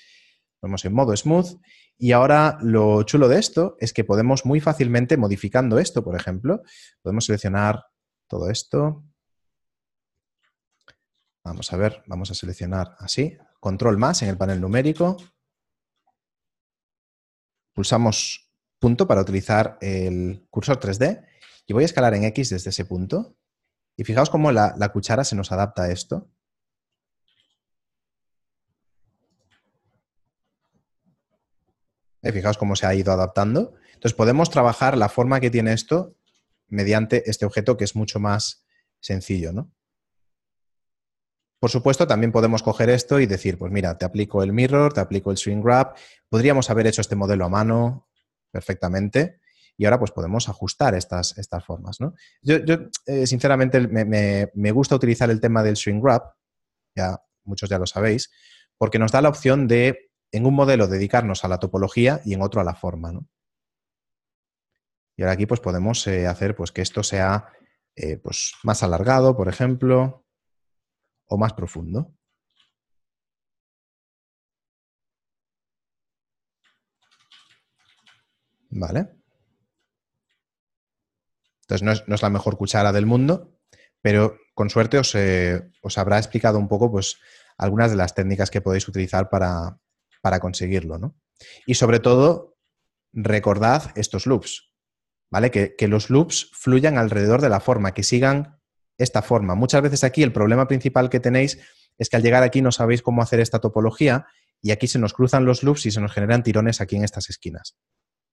Ponemos en modo smooth y ahora lo chulo de esto es que podemos muy fácilmente, modificando esto, por ejemplo, podemos seleccionar todo esto. Vamos a ver, vamos a seleccionar así, control más en el panel numérico. Pulsamos punto para utilizar el cursor 3D y voy a escalar en X desde ese punto. Y fijaos cómo la cuchara se nos adapta a esto. Fijaos cómo se ha ido adaptando. Entonces podemos trabajar la forma que tiene esto mediante este objeto que es mucho más sencillo, ¿no? Por supuesto, también podemos coger esto y decir, pues mira, te aplico el mirror, te aplico el shrink wrap. Podríamos haber hecho este modelo a mano perfectamente y ahora pues podemos ajustar estas formas, ¿no? Yo sinceramente, me gusta utilizar el tema del shrink wrap, ya muchos ya lo sabéis, porque nos da la opción de, en un modelo, dedicarnos a la topología y en otro a la forma, ¿no? Y ahora aquí pues podemos hacer pues, que esto sea pues, más alargado, por ejemplo, o más profundo. ¿Vale? Entonces no es la mejor cuchara del mundo, pero con suerte os habrá explicado un poco pues, algunas de las técnicas que podéis utilizar para conseguirlo, ¿no? Y sobre todo, recordad estos loops, ¿vale? Que los loops fluyan alrededor de la forma, que sigan esta forma. Muchas veces aquí el problema principal que tenéis es que al llegar aquí no sabéis cómo hacer esta topología y aquí se nos cruzan los loops y se nos generan tirones aquí en estas esquinas.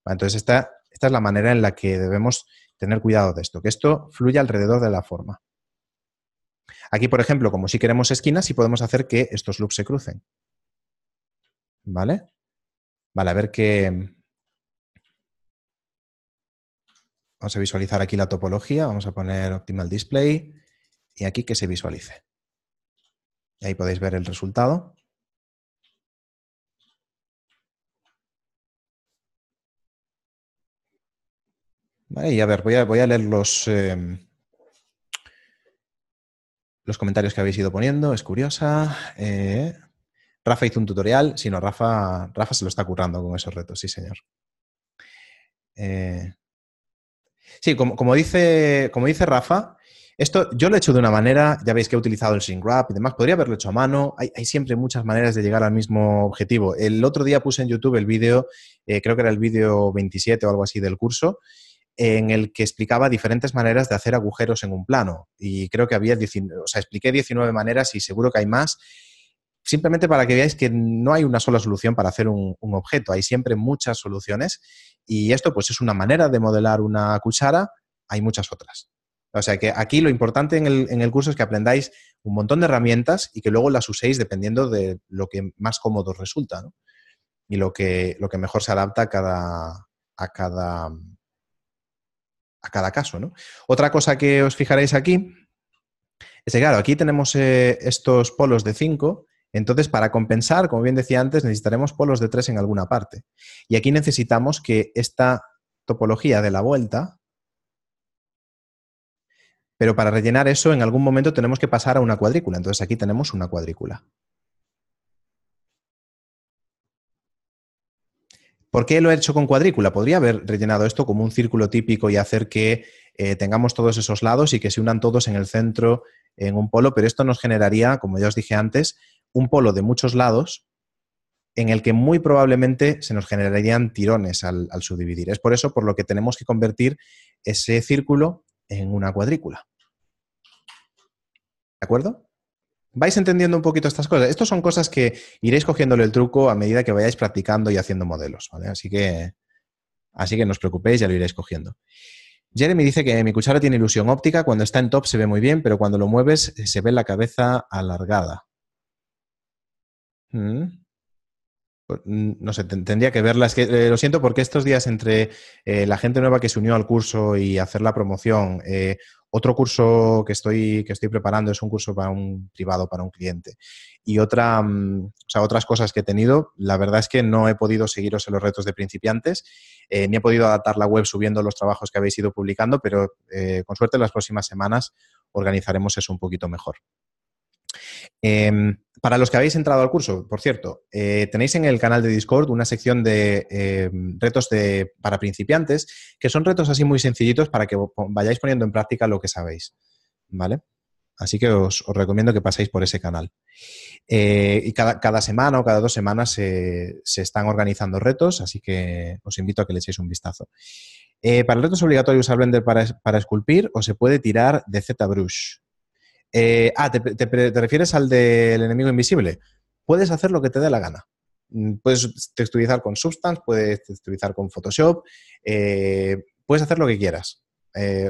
¿Vale? Entonces esta es la manera en la que debemos tener cuidado de esto, que esto fluya alrededor de la forma. Aquí, por ejemplo, como si queremos esquinas, sí podemos hacer que estos loops se crucen. ¿Vale? Vale, a ver qué... Vamos a visualizar aquí la topología, vamos a poner Optimal Display y aquí que se visualice. Y ahí podéis ver el resultado. Vale, y a ver, voy a leer los comentarios que habéis ido poniendo, es curiosa. Rafa hizo un tutorial, sí, no, Rafa se lo está currando con esos retos, sí, señor. Sí, como dice Rafa, esto yo lo he hecho de una manera, ya veis que he utilizado el shrink wrap y demás, podría haberlo hecho a mano, hay siempre muchas maneras de llegar al mismo objetivo. El otro día puse en YouTube el vídeo, creo que era el vídeo 27 o algo así del curso, en el que explicaba diferentes maneras de hacer agujeros en un plano. Y creo que expliqué 19 maneras y seguro que hay más. Simplemente para que veáis que no hay una sola solución para hacer un objeto, hay siempre muchas soluciones y esto pues es una manera de modelar una cuchara, hay muchas otras. O sea que aquí lo importante en el curso es que aprendáis un montón de herramientas y que luego las uséis dependiendo de lo que más cómodo os resulta, ¿no? Y lo que mejor se adapta a cada caso, ¿no? Otra cosa que os fijaréis aquí es que, claro, aquí tenemos estos polos de 5. Entonces, para compensar, como bien decía antes, necesitaremos polos de 3 en alguna parte. Y aquí necesitamos que esta topología de la vuelta, pero para rellenar eso en algún momento tenemos que pasar a una cuadrícula. Entonces aquí tenemos una cuadrícula. ¿Por qué lo he hecho con cuadrícula? Podría haber rellenado esto como un círculo típico y hacer que tengamos todos esos lados y que se unan todos en el centro en un polo, pero esto nos generaría, como ya os dije antes, un polo de muchos lados en el que muy probablemente se nos generarían tirones al subdividir. Es por eso por lo que tenemos que convertir ese círculo en una cuadrícula. ¿De acuerdo? ¿Vais entendiendo un poquito estas cosas? Estas son cosas que iréis cogiéndole el truco a medida que vayáis practicando y haciendo modelos, ¿vale? Así que no os preocupéis, ya lo iréis cogiendo. Jeremy dice que mi cuchara tiene ilusión óptica, cuando está en top se ve muy bien, pero cuando lo mueves se ve la cabeza alargada. No sé, tendría que verla. Es que lo siento porque estos días entre la gente nueva que se unió al curso y hacer la promoción, otro curso que estoy preparando es un curso para un privado, para un cliente, y otras cosas que he tenido, la verdad es que no he podido seguiros en los retos de principiantes, ni he podido adaptar la web subiendo los trabajos que habéis ido publicando, pero con suerte en las próximas semanas organizaremos eso un poquito mejor. Para los que habéis entrado al curso, por cierto, tenéis en el canal de Discord una sección de retos para principiantes, que son retos así muy sencillitos para que vayáis poniendo en práctica lo que sabéis, ¿vale? Así que os recomiendo que paséis por ese canal. Y cada semana o cada 2 semanas se están organizando retos, así que os invito a que le echéis un vistazo. Para el reto es obligatorio usar Blender para esculpir o se puede tirar de ZBrush. ¿Te refieres al del enemigo invisible? Puedes hacer lo que te dé la gana. Puedes texturizar con Substance, puedes texturizar con Photoshop, puedes hacer lo que quieras.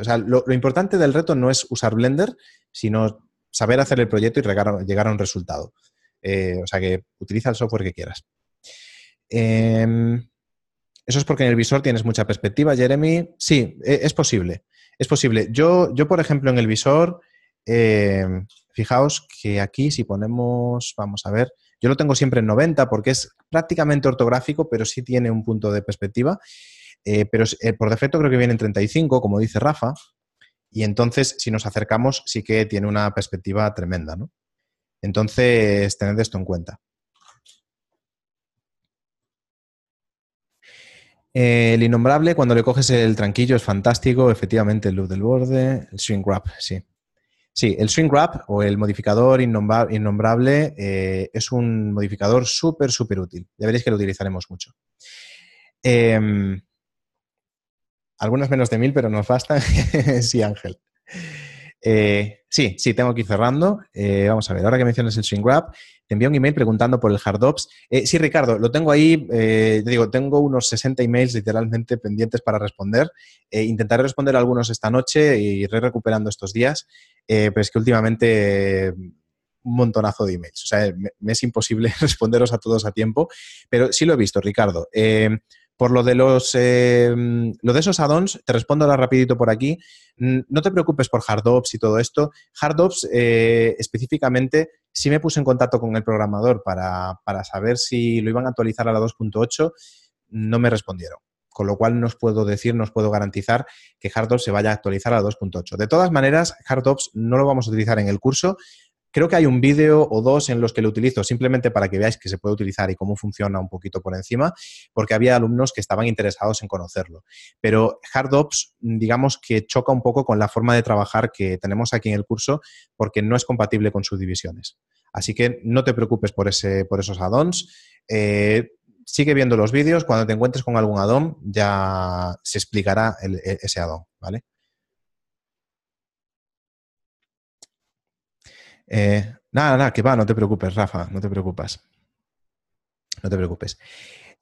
O sea, lo importante del reto no es usar Blender, sino saber hacer el proyecto y llegar a un resultado. O sea, que utiliza el software que quieras. Eso es porque en el visor tienes mucha perspectiva, Jeremy. Sí, es posible. Es posible. Yo, por ejemplo, en el visor... fijaos que aquí si ponemos, vamos a ver, yo lo tengo siempre en 90 porque es prácticamente ortográfico, pero sí tiene un punto de perspectiva, pero por defecto creo que viene en 35, como dice Rafa, y entonces si nos acercamos sí que tiene una perspectiva tremenda, ¿no? Entonces, tened esto en cuenta. El innombrable, cuando le coges el tranquillo, es fantástico, efectivamente, el loop del borde, el shrink wrap, sí. Sí, el shrink wrap o el modificador innombrable es un modificador súper, súper útil. Ya veréis que lo utilizaremos mucho. Algunos menos de 1000, pero nos bastan. Sí, Ángel. Sí, tengo que ir cerrando. Vamos a ver, ahora que mencionas el shrink wrap, te envío un email preguntando por el HardOps. Sí, Ricardo, lo tengo ahí. Tengo unos 60 emails literalmente pendientes para responder. Intentaré responder algunos esta noche y iré recuperando estos días. Pero es que últimamente un montonazo de emails. O sea, me es imposible responderos a todos a tiempo. Pero sí lo he visto, Ricardo. Por lo de esos add-ons, te respondo ahora rapidito por aquí. No te preocupes por HardOps y todo esto. HardOps, específicamente, sí me puse en contacto con el programador para saber si lo iban a actualizar a la 2.8. No me respondieron. Con lo cual no os puedo garantizar que HardOps se vaya a actualizar a la 2.8. De todas maneras, HardOps no lo vamos a utilizar en el curso. Creo que hay un vídeo o 2 en los que lo utilizo simplemente para que veáis que se puede utilizar y cómo funciona un poquito por encima, porque había alumnos que estaban interesados en conocerlo. Pero HardOps, digamos que choca un poco con la forma de trabajar que tenemos aquí en el curso porque no es compatible con subdivisiones. Así que no te preocupes por esos add-ons. Sigue viendo los vídeos. Cuando te encuentres con algún add-on ya se explicará ese add-on, ¿vale? Nada, que va, no te preocupes, Rafa, no te preocupes. No te preocupes.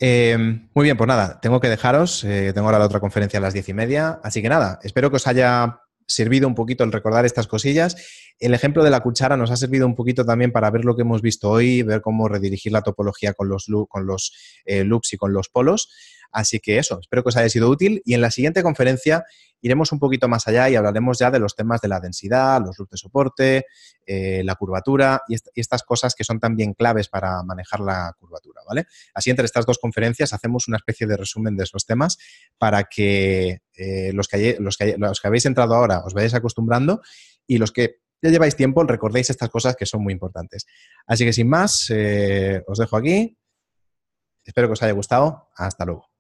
Muy bien, pues nada, tengo que dejaros. Tengo ahora la otra conferencia a las 10:30. Así que nada, espero que os haya servido un poquito el recordar estas cosillas. El ejemplo de la cuchara nos ha servido un poquito también para ver lo que hemos visto hoy, ver cómo redirigir la topología con los loops y con los polos. Así que eso, espero que os haya sido útil. Y en la siguiente conferencia iremos un poquito más allá y hablaremos ya de los temas de la densidad, los loops de soporte, la curvatura y estas cosas que son también claves para manejar la curvatura. ¿vale? Así, entre estas dos conferencias hacemos una especie de resumen de esos temas para que los que habéis entrado ahora os vayáis acostumbrando y los que ya lleváis tiempo recordéis estas cosas que son muy importantes. Así que sin más, os dejo aquí. Espero que os haya gustado. Hasta luego.